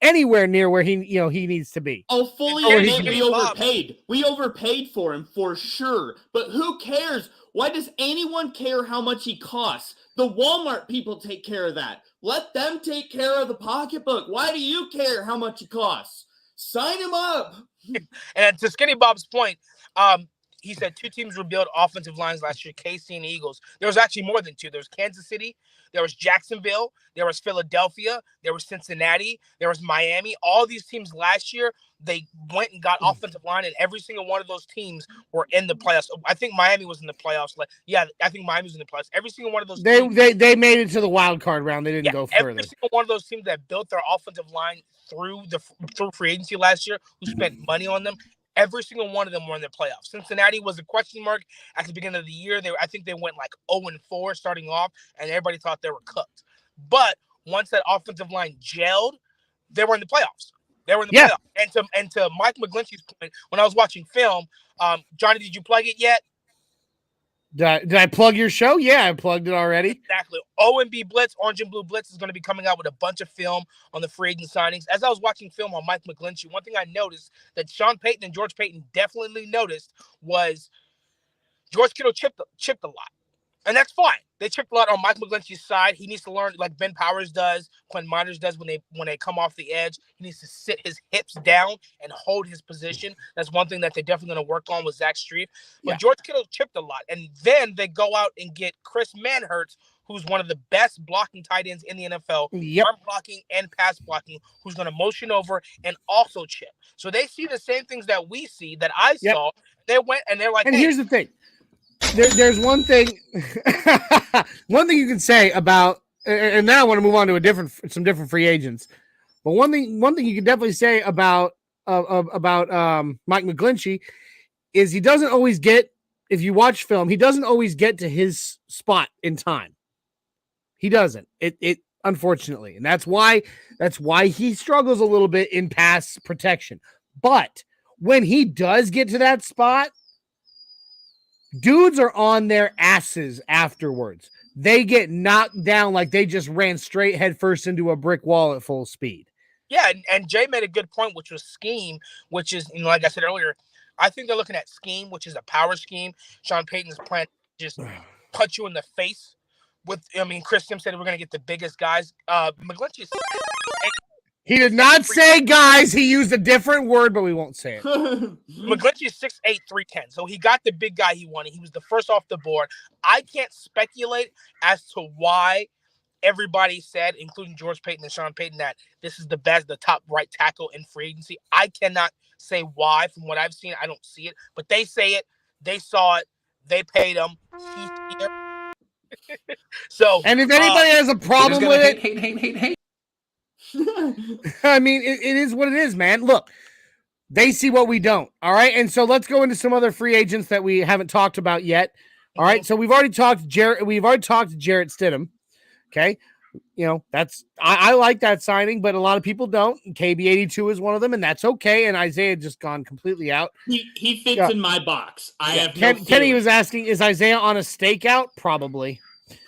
anywhere near where he needs to be. I'll fully admit we overpaid. We overpaid for him for sure. But who cares? Why does anyone care how much he costs? The Walmart people take care of that. Let them take care of the pocketbook. Why do you care how much he costs? Sign him up. And to Skinny Bob's point, he said 2 teams rebuilt offensive lines last year, KC and Eagles. There was actually more than 2. There was Kansas City, there was Jacksonville, there was Philadelphia, there was Cincinnati, there was Miami. All these teams last year, they went and got offensive line, and every single one of those teams were in the playoffs. I think Miami was in the playoffs. I think Miami was in the playoffs. Every single one of those teams, they made it to the wild card round. They didn't go further. Every single one of those teams that built their offensive line through free agency last year, who spent money on them, every single one of them were in the playoffs. Cincinnati was a question mark at the beginning of the year. I think they went like 0-4 starting off, and everybody thought they were cooked. But once that offensive line gelled, they were in the playoffs. They were in the playoffs. And to Mike McGlinchey's point, when I was watching film, Johnny, did you plug it yet? Did I plug your show? Yeah, I plugged it already. Exactly. O&B Blitz, Orange and Blue Blitz, is going to be coming out with a bunch of film on the free agent signings. As I was watching film on Mike McGlinchey, one thing I noticed that Sean Payton and George Payton definitely noticed was George Kittle chipped a lot. And that's fine. They chipped a lot on Mike McGlinchey's side. He needs to learn, like Ben Powers does, Quinn Miners does when they come off the edge. He needs to sit his hips down and hold his position. That's one thing that they're definitely going to work on with Zach Strief. But George Kittle chipped a lot. And then they go out and get Chris Manhertz, who's one of the best blocking tight ends in the NFL, arm blocking and pass blocking, who's going to motion over and also chip. So they see the same things that we see, that I saw. They went and they're like, and here's the thing. There's one thing you can say about, and now I want to move on to some different free agents. But one thing you can definitely say about Mike McGlinchey is he doesn't always get, if you watch film, he doesn't always get to his spot in time. He doesn't. It unfortunately, and that's why he struggles a little bit in pass protection. But when he does get to that spot, dudes are on their asses afterwards. They get knocked down like they just ran straight headfirst into a brick wall at full speed. Yeah, and Jay made a good point, which was scheme, which is, like I said earlier, I think they're looking at scheme, which is a power scheme. Sean Payton's plan just punch you in the face. Chris Sims said we're going to get the biggest guys. McGlinchey's... He did not say guys. He used a different word, but we won't say it. McGlinchey's 6'8", 310. So he got the big guy he wanted. He was the first off the board. I can't speculate as to why everybody said, including George Payton and Sean Payton, that this is the top right tackle in free agency. I cannot say why. From what I've seen, I don't see it. But they say it. They saw it. They paid him. He's here. So, and if anybody has a problem with it, hate. I mean, it is what it is, man. Look, they see what we don't. All right. And so let's go into some other free agents that we haven't talked about yet. All right. So we've already talked to Jarrett Stidham. Okay. I like that signing, but a lot of people don't. KB82 is one of them, and that's okay. And Isaiah just gone completely out. He fits in my box. Kenny was asking, is Isaiah on a stakeout? Probably.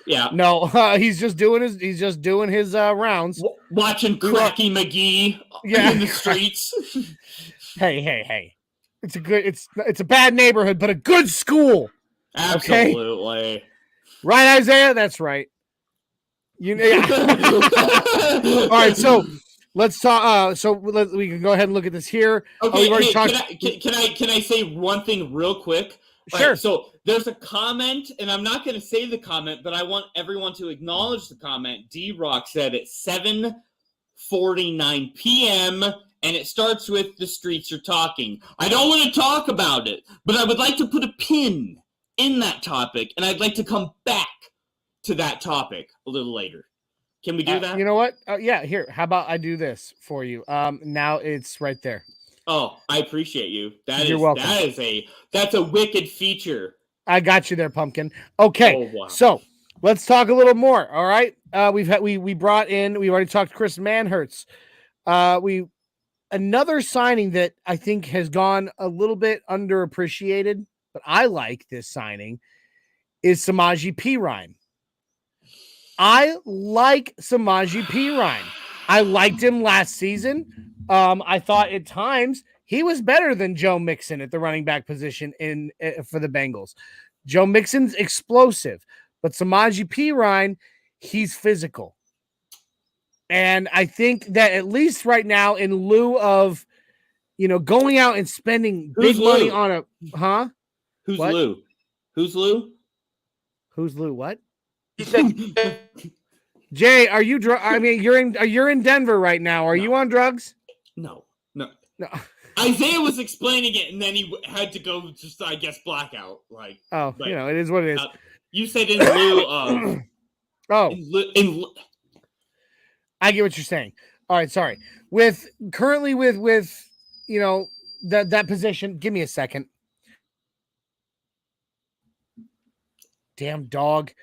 Yeah. No, he's just doing his rounds. Watching Cracky McGee in the streets. Hey. It's a bad neighborhood, but a good school. Absolutely. Okay? Right, Isaiah? That's right. All right, so let's talk. We can go ahead and look at this here. Okay, already hey, talked- can I say one thing real quick? Sure. Right, so there's a comment, and I'm not going to say the comment, but I want everyone to acknowledge the comment. D-Rock said at 7:49 p.m., and it starts with "The streets are talking." I don't want to talk about it, but I would like to put a pin in that topic, and I'd like to come back to that topic a little later. Can we do that? You know what? Yeah, here. How about I do this for you? Now it's right there. Oh, I appreciate you. You're welcome. That's a wicked feature. I got you there, Pumpkin. Okay, Oh, wow. so let's talk a little more. All right, we already talked Chris Manhertz. Another signing that I think has gone a little bit underappreciated, but I like this signing is Samaje Perine. I like Samaje Perine. I liked him last season. I thought at times he was better than Joe Mixon at the running back position for the Bengals. Joe Mixon's explosive, but Samaje Perine, he's physical. And I think that at least right now, in lieu of, going out and spending big money on a, huh? Who's What? Lou? Who's Lou? Who's Lou? What? He said, Jay, are you you're in Denver right now. Are you on drugs? No. No. Isaiah was explaining it, and then he had to go just, I guess, blackout. Like, Oh, it is what it is. you said in lieu of. Oh, I get what you're saying. All right, sorry. With that position, give me a second. Damn dog.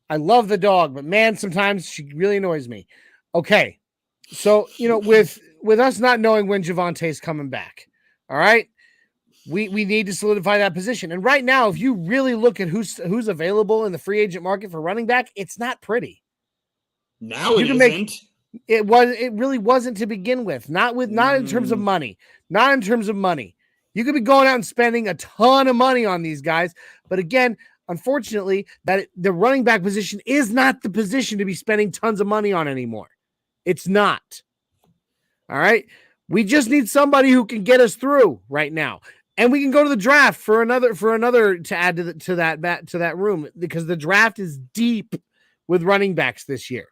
I love the dog, but man, sometimes she really annoys me. Okay. So, with us not knowing when Javonte's coming back, all right, we need to solidify that position. And right now, if you really look at who's available in the free agent market for running back, it's not pretty. Now it isn't. It really wasn't to begin with. Not in terms of money. Not in terms of money. You could be going out and spending a ton of money on these guys, but again, unfortunately, that the running back position is not the position to be spending tons of money on anymore. It's not. All right. We just need somebody who can get us through right now. And we can go to the draft for another to add to that room, because the draft is deep with running backs this year.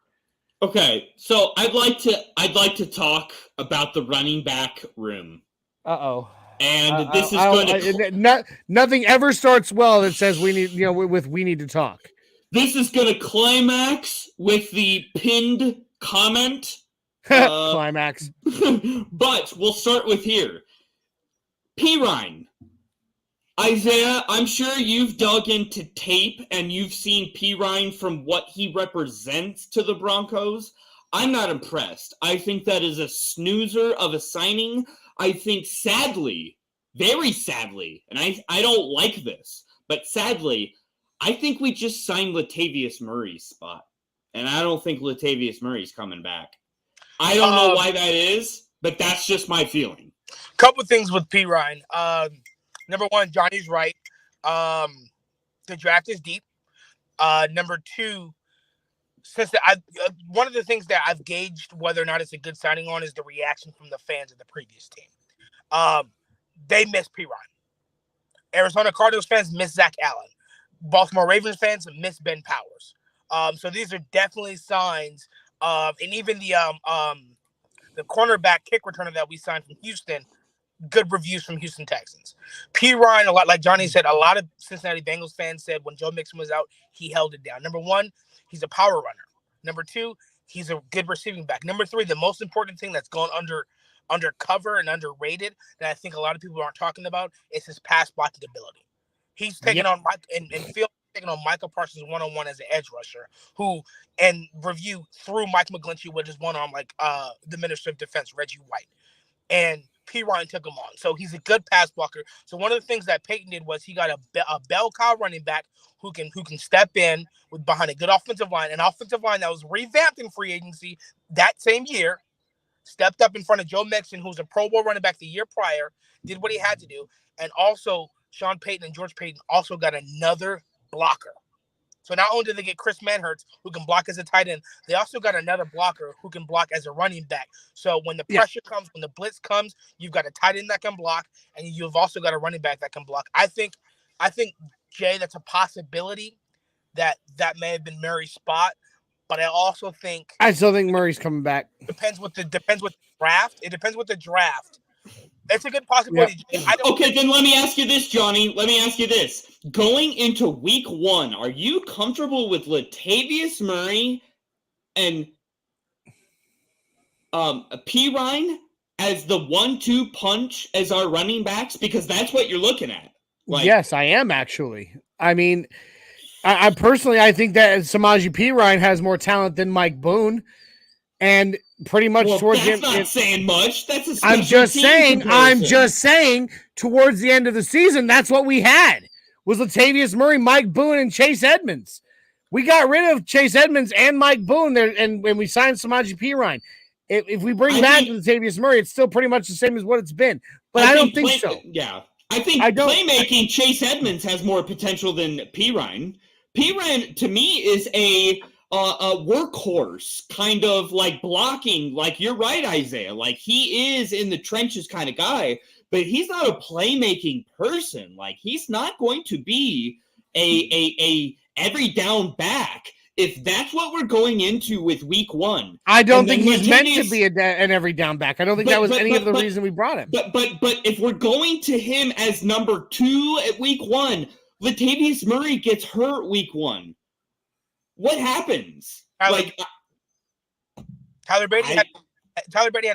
Okay, so I'd like to talk about the running back room. Uh-oh. And this is going to nothing ever starts well that says we need to talk. This is going to climax with the pinned comment. Climax. But we'll start with here. Perine. Isaiah, I'm sure you've dug into tape and you've seen Perine from what he represents to the Broncos. I'm not impressed. I think that is a snoozer of a signing. I think sadly, very sadly, and I don't like this, but sadly, I think we just signed Latavius Murray's spot. And I don't think Latavius Murray's coming back. I don't know why that is, but that's just my feeling. Couple things with Perine. Number one, Johnny's right. The draft is deep. Number two, one of the things that I've gauged whether or not it's a good signing on is the reaction from the fans of the previous team. They miss Perine. Arizona Cardinals fans miss Zach Allen. Baltimore Ravens fans miss Ben Powers. So these are definitely signs of, and even the cornerback kick returner that we signed from Houston, good reviews from Houston Texans. Perine, a lot like Johnny said, a lot of Cincinnati Bengals fans said when Joe Mixon was out, he held it down. Number one, he's a power runner. Number two, he's a good receiving back. Number three, the most important thing that's gone undercover and underrated that I think a lot of people aren't talking about is his pass blocking ability. He's taking on Mike and Phil taking on Michael Parsons one-on-one as an edge rusher, who and review through Mike McGlinchey with his one arm like the Minister of Defense, Reggie White. And Perine took him on. So he's a good pass blocker. So one of the things that Payton did was he got a bell cow running back who can step in with behind a good offensive line, an offensive line that was revamped in free agency that same year, stepped up in front of Joe Mixon, who's a Pro Bowl running back the year prior, did what he had to do. And also Sean Payton and George Payton also got another blocker So not only do they get Chris Manhertz, who can block as a tight end, they also got another blocker who can block as a running back. So when the pressure comes, when the blitz comes, you've got a tight end that can block, and you've also got a running back that can block. I think, Jay, that's a possibility that may have been Murray's spot, but I also think I still think Murray's coming back. Depends what the draft. It depends what the draft. It's a good possibility. Yep. Okay, then let me ask you this, Johnny. Let me ask you this. Going into week 1, are you comfortable with Latavius Murray and Pirine as the 1-2 punch as our running backs? Because that's what you're looking at. Yes, I am actually. I mean, I personally, I think that Samaje Perine has more talent than Mike Boone. And pretty much towards that's not saying much. That's a I'm just saying towards the end of the season, that's what we had was Latavius Murray, Mike Boone, and Chase Edmonds. We got rid of Chase Edmonds and Mike Boone there, and when we signed Samaje Perine. If we bring back Latavius Murray, it's still pretty much the same as what it's been. But I don't think so. Yeah. I think playmaking Chase Edmonds has more potential than Perine. Perine, to me, is a workhorse, kind of like blocking. Like, you're right, Isaiah. Like, he is in the trenches kind of guy, but he's not a playmaking person. Like, he's not going to be a every down back. If that's what we're going into with week 1. I don't think he's meant to be an every down back. I don't think that was any of the reason we brought him. But if we're going to him as number 2 at week 1, Latavius Murray gets hurt week 1. What happens? Tyler Brady had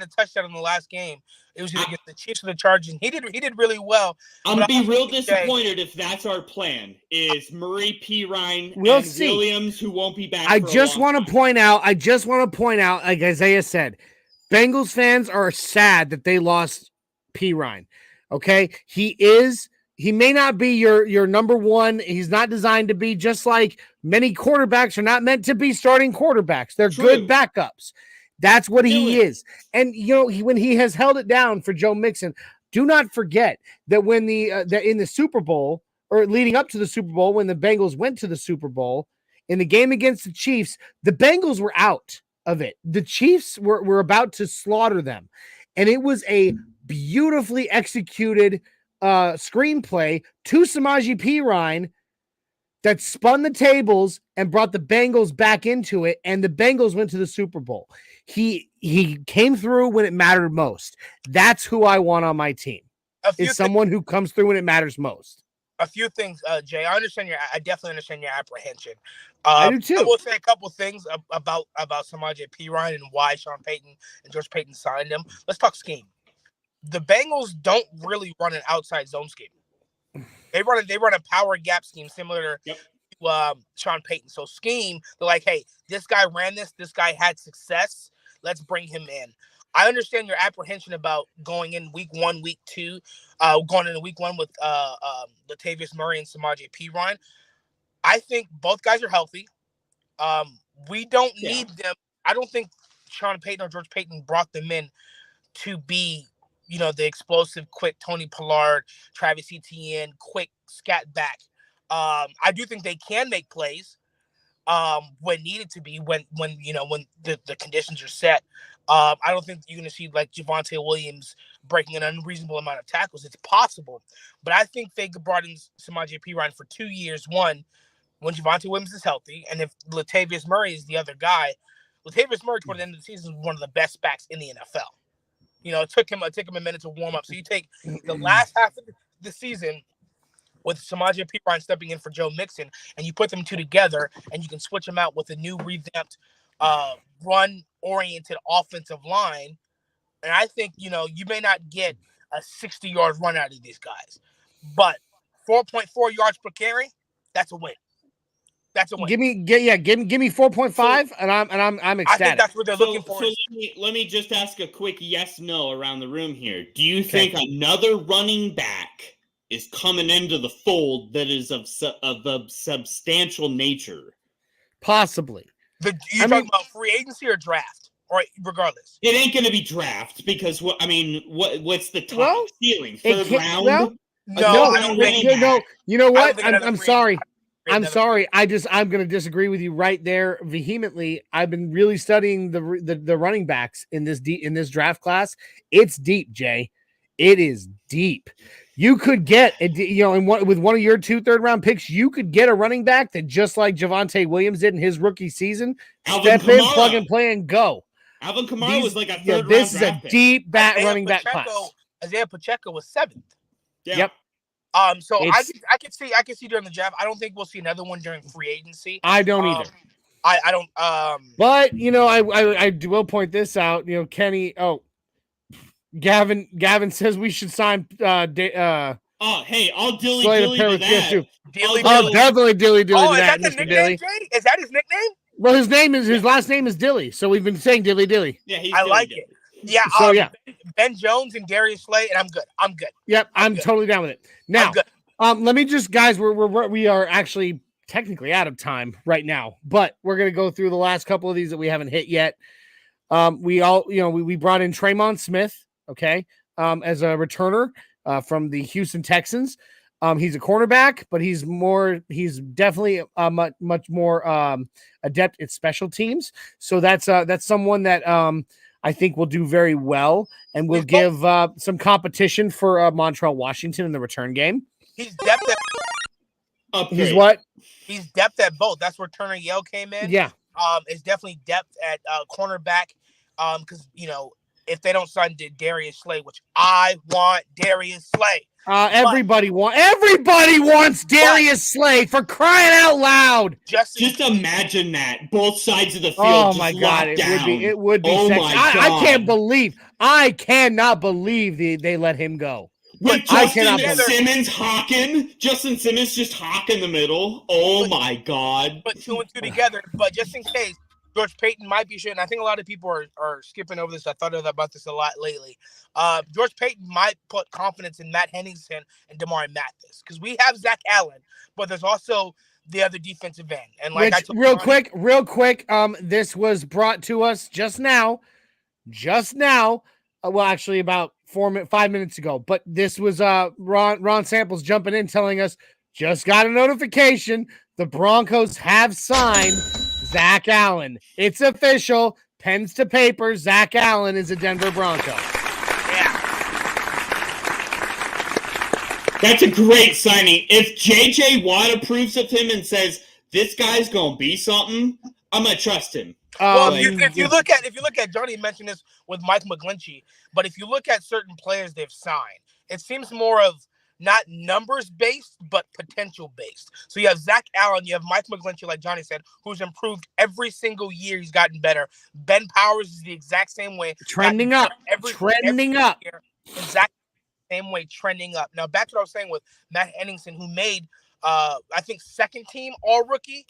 a touchdown in the last game. It was against the Chiefs or the Chargers. He did really well. I'm gonna be real disappointed if that's our plan. Is Murray, Perine, and Williams, who won't be back. I just want to point out, like Isaiah said, Bengals fans are sad that they lost Perine. Okay, he may not be your number 1. He's not designed to be, just like many quarterbacks are not meant to be starting quarterbacks. They're good backups. That's what he is. And when he has held it down for Joe Mixon, do not forget that when in the Super Bowl, or leading up to the Super Bowl, when the Bengals went to the Super Bowl, in the game against the Chiefs, the Bengals were out of it. The Chiefs were about to slaughter them. And it was a beautifully executed screenplay to Samaje Perine that spun the tables and brought the Bengals back into it, and the Bengals went to the Super Bowl. He came through when it mattered most. That's who I want on my team. Is someone who comes through when it matters most. A few things, Jay. I definitely understand your apprehension. I do too. I will say a couple things about Samaje Perine and why Sean Payton and George Payton signed him. Let's talk scheme. The Bengals don't really run an outside zone scheme. They run a power gap scheme similar to Sean Payton. So scheme, they're like, hey, this guy ran this. This guy had success. Let's bring him in. I understand your apprehension about going in week 1, week 2, going into week 1 with Latavius Murray and Samaje Perine. I think both guys are healthy. We don't need them. I don't think Sean Payton or George Payton brought them in to be, the explosive, quick Tony Pollard, Travis Etienne, quick scat back. I do think they can make plays when needed to be, when the conditions are set. I don't think you're going to see like Javonte Williams breaking an unreasonable amount of tackles. It's possible, but I think they brought in Samaje Perine for 2 years. One, when Javonte Williams is healthy, and if Latavius Murray is the other guy. Latavius Murray toward the end of the season is one of the best backs in the NFL. It took him a minute to warm up. So you take the last half of the season with Samaje Perine stepping in for Joe Mixon, and you put them two together, and you can switch them out with a new revamped run-oriented offensive line. And I think, you may not get a 60-yard run out of these guys, but 4.4 yards per carry, that's a win. That's a win. Give me 4.5, and I'm ecstatic. I think that's what they're looking for. So let me just ask a quick yes/no around the room here. Do you think another running back is coming into the fold that is of substantial nature? Possibly. You talking about free agency or draft, or regardless? It ain't going to be draft because what's the top ceiling? Third round? No. You know what? I'm sorry. I'm sorry. I'm going to disagree with you right there vehemently. I've been really studying the running backs in this draft class. It's deep, Jay. It is deep. You could get, with one of your 2 third-round picks, you could get a running back that just like Javonte Williams did in his rookie season, Alvin step in, Kamara. plug and play, and go. Alvin Kamara was like a third round This is draft a pick. deep running back class. Isaiah Pacheco was 7th. Yeah. Yep. So I could see during the draft. I don't think we'll see another one during free agency. I don't either. I don't. But I will point this out. Kenny. Oh, Gavin says we should sign. Oh, hey, I'll dilly Slay dilly to that. Dilly Oh, Dilly. definitely dilly dilly to Is that, that the Mr. nickname, Dilly. Jay? Is that his nickname? Well, his last name is Dilly, so we've been saying dilly dilly. Yeah, he's I dilly like dilly. it. Yeah. So yeah. Ben Jones and Darius Slay, and I'm good. Yep, I'm good. totally down with it. Now, I'm good. let me just, guys, we are actually technically out of time right now, but we're gonna go through the last couple of these that we haven't hit yet. We brought in Tremont Smith, okay, as a returner from the Houston Texans. He's a cornerback, but he's definitely much more adept at special teams. So that's someone that I think will do very well and will give some competition for Montreal Washington in the return game. He's depth at He's what? He's depth at both. That's where Turner Yale came in. Yeah. It's definitely depth at cornerback. Because if they don't sign Darius Slay, which I want Darius Slay. Everybody wants Darius Slay, for crying out loud. Just imagine that. Both sides of the field. Oh just my God. down. It would be Oh sexy. my God. I cannot believe they let him go. With I Justin cannot believe- Simmons hawking. Justin Simmons just hawk in the middle. Oh my God. Put 2 and 2 together. But just in case, George Payton might be shooting. I think a lot of people are skipping over this. I thought about this a lot lately. George Payton might put confidence in Matt Henningsen and Damari Mathis because we have Zach Allen, but there's also the other defensive end. And like real quick, this was brought to us just now. Well, actually about 5 minutes ago. But this was Ron Samples jumping in telling us, just got a notification. The Broncos have signed Zach Allen. It's official. Pens to paper. Zach Allen is a Denver Bronco. Yeah. That's a great signing. If J.J. Watt approves of him and says, this guy's going to be something, I'm going to trust him. Well, if you look at Johnny mentioned this with Mike McGlinchey, but if you look at certain players they've signed, it seems more of not numbers based, but potential based. So you have Zach Allen, you have Mike McGlinchey, like Johnny said, who's improved every single year. He's gotten better. Ben Powers is the exact same way, trending up. Year, exact same way, trending up. Now back to what I was saying with Matt Henningsen, who made I think second team all rookie.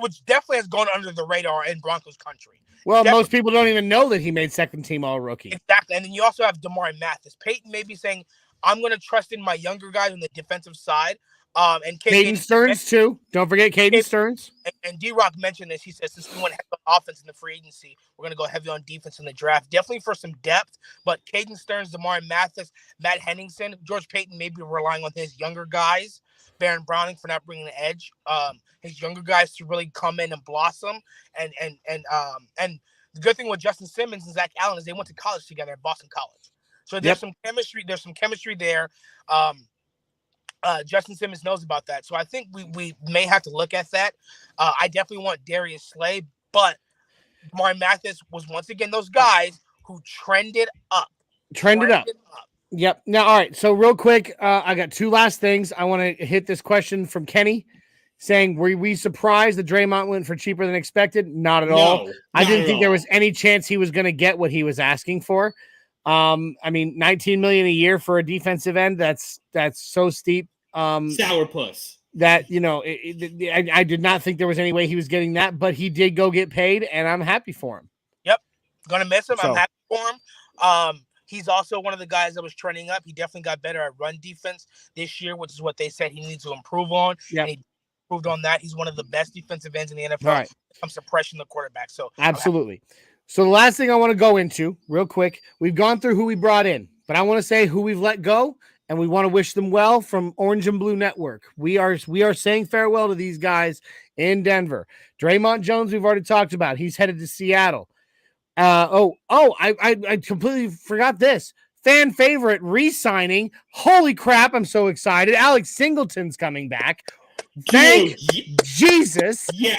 Which definitely has gone under the radar in Broncos country. Well, most people don't even know that he made second team all rookie. Exactly. And then you also have Damari Mathis. Peyton may be saying, I'm going to trust in my younger guys on the defensive side. And Caden Stearns, too. Don't forget Caden Stearns. And D-Rock mentioned this. He says, since we went heavy on offense in the free agency, we're going to go heavy on defense in the draft. Definitely for some depth. But Caden Stearns, Damari Mathis, Matt Henningsen, George Payton may be relying on his younger guys. Baron Browning for not bringing the edge. His younger guys to really come in and blossom. And the good thing with Justin Simmons and Zach Allen is they went to college together at Boston College. So there's some chemistry. There's some chemistry there. Justin Simmons knows about that. So I think we may have to look at that. I definitely want Darius Slay, but Damari Mathis was once again those guys who trended up. Yep. Now, all right. So real quick, I got 2 last things. I want to hit this question from Kenny saying, were we surprised that Draymond went for cheaper than expected? Not at all. I didn't think there was any chance he was going to get what he was asking for. I mean, $19 million a year for a defensive end. That's so steep. Sourpuss. That, I did not think there was any way he was getting that, but he did go get paid, and I'm happy for him. Yep. Gonna miss him. I'm happy for him. He's also one of the guys that was trending up. He definitely got better at run defense this year, which is what they said he needs to improve on. Yeah. And he improved on that. He's one of the best defensive ends in the NFL. Right. I'm suppressing the quarterback. So absolutely. So the last thing I want to go into real quick, we've gone through who we brought in, but I want to say who we've let go and we want to wish them well from Orange and Blue Network. We are saying farewell to these guys in Denver. Draymond Jones, we've already talked about. He's headed to Seattle. I completely forgot this. Fan favorite re-signing. Holy crap, I'm so excited. Alex Singleton's coming back. Thank Jesus. Yeah,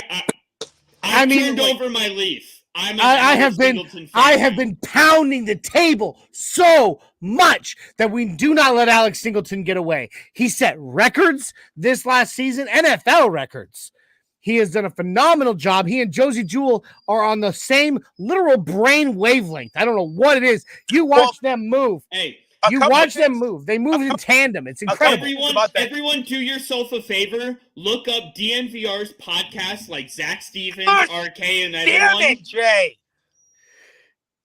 I turned over my leaf. I have been pounding the table so much that we do not let Alex Singleton get away. He set records this last season, NFL records. He has done a phenomenal job. He and Josie Jewell are on the same literal brain wavelength. I don't know what it is. You watch them move. Hey, you watch them move. They move in tandem. It's incredible. Everyone, do yourself a favor. Look up DNVR's podcast, like Zach Stevens, RK, and everyone. Damn it, Jay.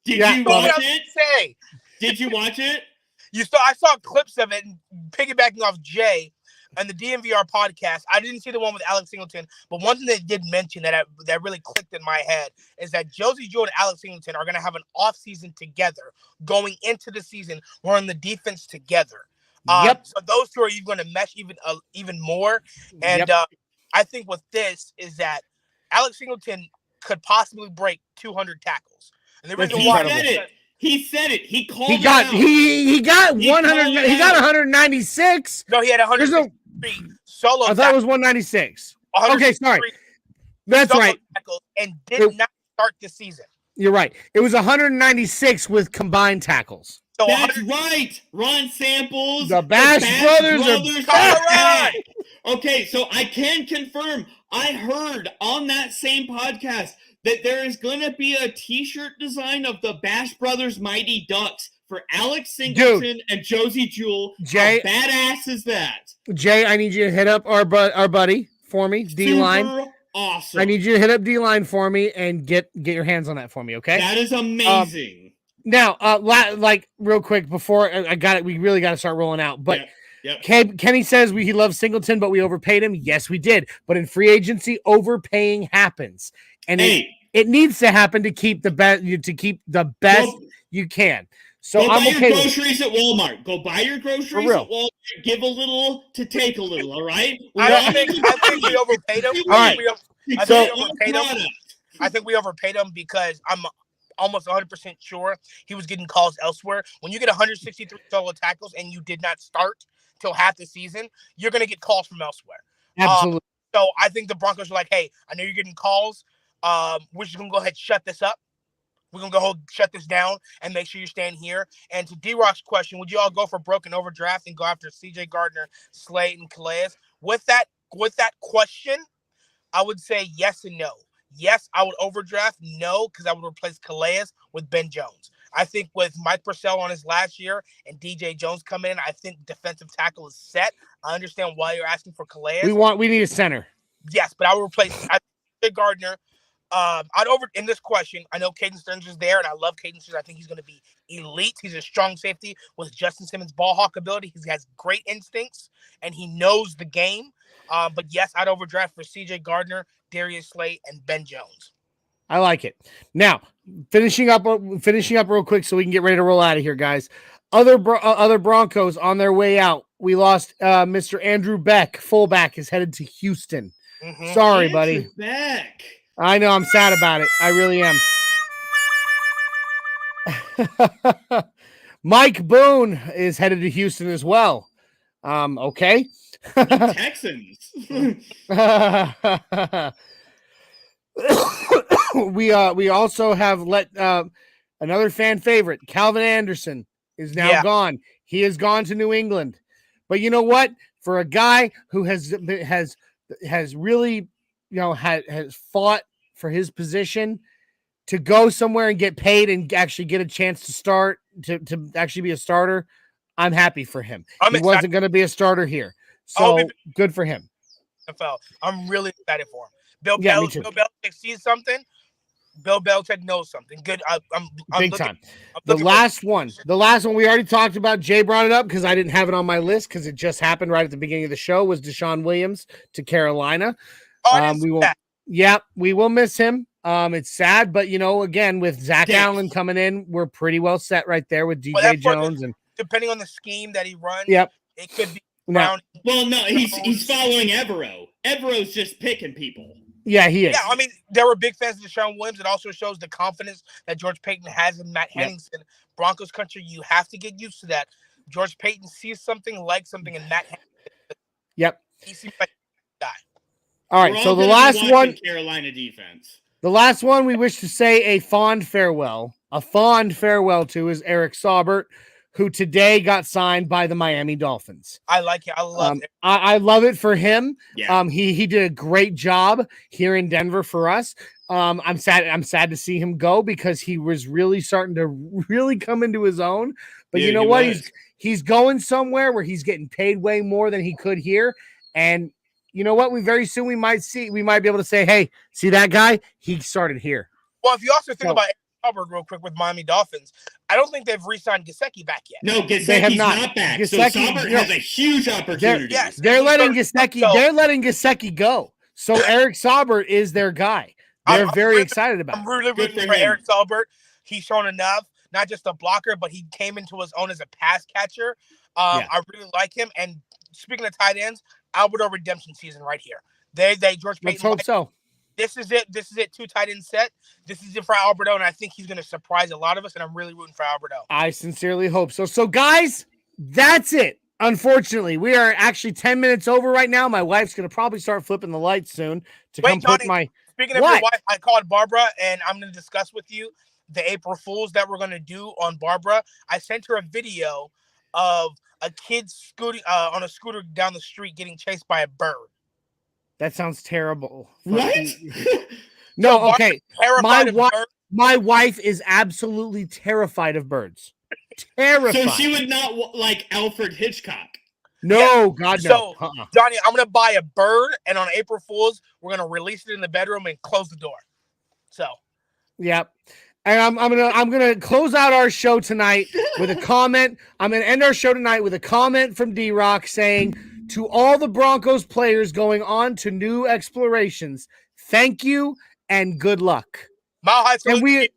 Did you watch it? Did you watch it? I saw clips of it, and piggybacking off Jay and the DNVR podcast. I didn't see the one with Alex Singleton, but one thing they did mention that really clicked in my head is that Josie Jewell and Alex Singleton are going to have an off season together going into the season. We're in the defense together. So those two are going to mesh even more. And I think with this is that Alex Singleton could possibly break 200 tackles. And the reason why he said it. He called it out. He got 100. He got 196. No, he had 100. Solo. I thought it was 196. Okay, sorry. That's right. And did not start the season. You're right. It was 196 with combined tackles. So that's right. Ron Samples. The Bash Brothers are back. Okay, so I can confirm. I heard on that same podcast that there is going to be a T-shirt design of the Bash Brothers Mighty Ducks for Alex Singleton and Josie Jewell. Jay, how badass is that? Jay, I need you to hit up our buddy for me, D-Line. Super awesome. I need you to hit up D-Line for me and get your hands on that for me, okay? That is amazing. Now, like real quick before I got it, we really got to start rolling out. But Kenny says he loves Singleton, but we overpaid him. Yes, we did. But in free agency, overpaying happens, and it needs to happen to keep the best. You can. So go I'm buy okay your groceries at Walmart. Go buy your groceries at Walmart. Give a little to take a little. All right. I think we overpaid him. All right. I think we overpaid him because I'm almost 100% sure he was getting calls elsewhere. When you get 163 solo tackles and you did not start till half the season, you're going to get calls from elsewhere. Absolutely. So I think the Broncos are like, hey, I know you're getting calls. We're just going to go ahead and shut this up. We're going to go shut this down and make sure you're staying here. And to D-Rock's question, would you all go for broken overdraft and go after CJ Gardner, Slade, and Calais? With that question, I would say yes and no. Yes, I would overdraft. No, because I would replace Calais with Ben Jones. I think with Mike Purcell on his last year and DJ Jones coming in, I think defensive tackle is set. I understand why you're asking for Calais. We need a center. Yes, but I would replace CJ Gardner. In this question, I know Caden Stearns is there, and I love Caden Stearns. I think he's going to be elite. He's a strong safety with Justin Simmons' ball hawk ability. He has great instincts, and he knows the game. But yes, I'd overdraft for CJ Gardner, Darius Slay, and Ben Jones. I like it. Now, finishing up real quick so we can get ready to roll out of here, guys. Other Broncos on their way out. We lost Mr. Andrew Beck, fullback, is headed to Houston. Mm-hmm. Sorry, buddy. Beck. I know, I'm sad about it. I really am. Mike Boone is headed to Houston as well. Okay. Texans. We also have let another fan favorite, Calvin Anderson, is now gone. He has gone to New England. But you know what? For a guy who has really, has fought for his position to go somewhere and get paid and actually get a chance to start, to actually be a starter, I'm happy for him. He wasn't going to be a starter here. So good for him. I'm really excited for him. Bill Belichick sees something. Bill Belichick knows something. Good. I'm big time. The last one we already talked about. Jay brought it up because I didn't have it on my list because it just happened right at the beginning of the show. Was Deshaun Williams to Carolina? We will miss him. It's sad, but again, with Zach Allen coming in, we're pretty well set right there with DJ Jones and depending on the scheme that he runs, Yep. it could be No. Brown. Well, no, he's following Evero. Evero's just picking people. Yeah, he is. Yeah, I mean, there were big fans of Deshaun Williams. It also shows the confidence that George Payton has in Matt Henningsen. Broncos country, you have to get used to that. George Payton sees something, like something in Matt Henningsen. Yep. He seems like a guy. All right, We're so all the gonna be last watching one, Carolina defense. the last one we wish to say a fond farewell to is Eric Saubert, who today got signed by the Miami Dolphins. I like it. I love it. I love it for him. Yeah. He did a great job here in Denver for us. I'm sad to see him go because he was really starting to really come into his own. But Yeah, you know he what? was. He's going somewhere where he's getting paid way more than he could here. And you know what? We might be able to say, hey, see that guy? He started here. Well, if you also think So- about Eric Saubert real quick with Miami Dolphins, I don't think they've re-signed Gesicki back yet. No, They have Gesicki's not. not back. Gesicki- so Saubert no. has a huge opportunity. Yes. They're He's letting starting- Gesicki. so- They're letting Gesicki go. So Eric Saubert is their guy. They're I'm very really- excited about I'm it. really Good rooting for for him. Eric Saubert. He's shown enough, not just a blocker, but he came into his own as a pass catcher. Yeah. I really like him. And speaking of tight ends, Alberto redemption season right here. George Let's Payton. hope so. This is it. This is it. 2 tight end set. This is it for Alberto, and I think he's going to surprise a lot of us. And I'm really rooting for Alberto. I sincerely hope so. So, guys, that's it. Unfortunately, we are actually 10 minutes over right now. My wife's going to probably start flipping the lights soon to Wait, come put Johnny, my. Speaking of What? your wife, I called Barbara, and I'm going to discuss with you the April Fools that we're going to do on Barbara. I sent her a video of a kid scooting on a scooter down the street getting chased by a bird. That sounds terrible. What? No, Barbara's okay. terrified of wi- birds. My wife is absolutely terrified of birds. Terrified. So she would not like Alfred Hitchcock. No, God, no. So, Uh-uh. Johnny, I'm going to buy a bird, and on April Fools, we're going to release it in the bedroom and close the door. So, Yep. And I'm gonna close out our show tonight with a comment. I'm gonna end our show tonight with a comment from D-Rock saying, to all the Broncos players going on to new explorations, thank you and good luck. Mile High And salute.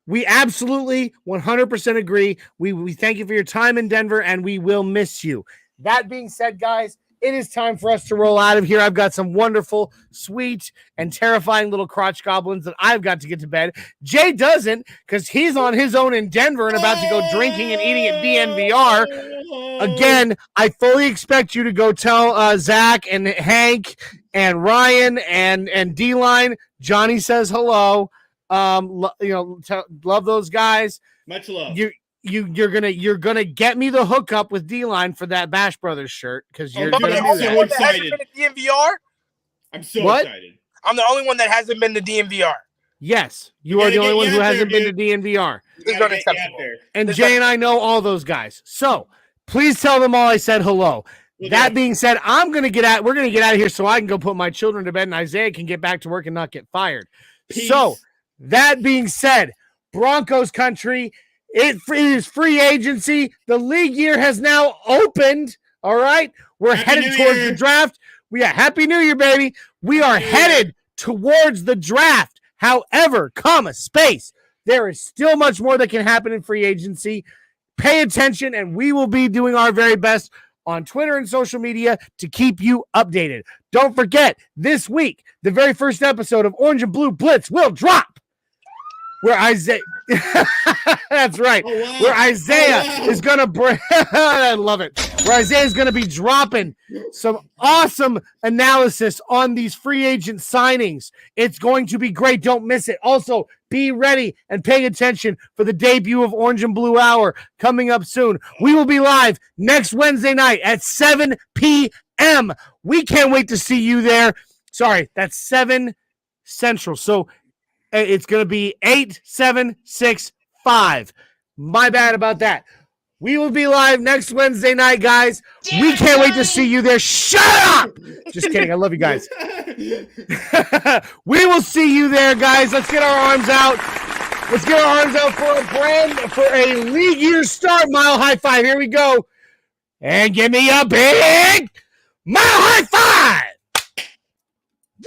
we absolutely 100% agree. We thank you for your time in Denver, and we will miss you. That being said, guys, it is time for us to roll out of here. I've got some wonderful, sweet, and terrifying little crotch goblins that I've got to get to bed. Jay doesn't, because he's on his own in Denver and about to go drinking and eating at DNVR. Again, I fully expect you to go tell Zach and Hank and Ryan and D-Line. Johnny says hello. Love those guys. Much love. You're gonna get me the hookup with D-Line for that Bash Brothers shirt because you're dude, gonna I'm do so that. One that hasn't excited. been at DMVR? I'm so What? excited. I'm the only one that hasn't been to DMVR. Yes, you We are gotta the only get one you who out there, hasn't been to dude. DNVR. This is Gotta get you out unacceptable. there. And It's Jay and I know all those guys. So please tell them all I said hello. Okay. That being said, we're gonna get out of here so I can go put my children to bed and Isaiah can get back to work and not get fired. Peace. So that being said, Broncos country, it is free agency. The league year has now opened. All right. We're Happy headed New towards Year. the draft. Happy New Year, baby. We are New Year. headed towards the draft. However, space. There is still much more that can happen in free agency. Pay attention, and we will be doing our very best on Twitter and social media to keep you updated. Don't forget, this week, the very first episode of Orange and Blue Blitz will drop. Where Isaiah, that's right. Oh, wow. Where Isaiah Oh, wow. is gonna bring, I love it. Where Isaiah is gonna be dropping some awesome analysis on these free agent signings. It's going to be great. Don't miss it. Also, be ready and pay attention for the debut of Orange and Blue Hour coming up soon. We will be live next Wednesday night at 7 p.m. We can't wait to see you there. Sorry, that's 7 Central. So it's going to be 8, 7, 6, 5. My bad about that. We will be live next Wednesday night, guys. We can't wait to see you there. Shut up! Just kidding. I love you guys. We will see you there, guys. Let's get our arms out. Let's get our arms out for a league year start. Mile high five. Here we go. And give me a big mile high five.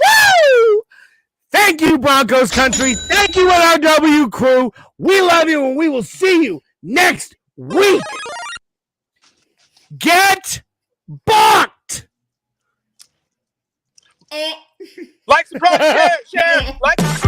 Woo! Thank you, Broncos country. Thank you, NRW crew. We love you, and we will see you next week. get bucked. Like, subscribe, share, like.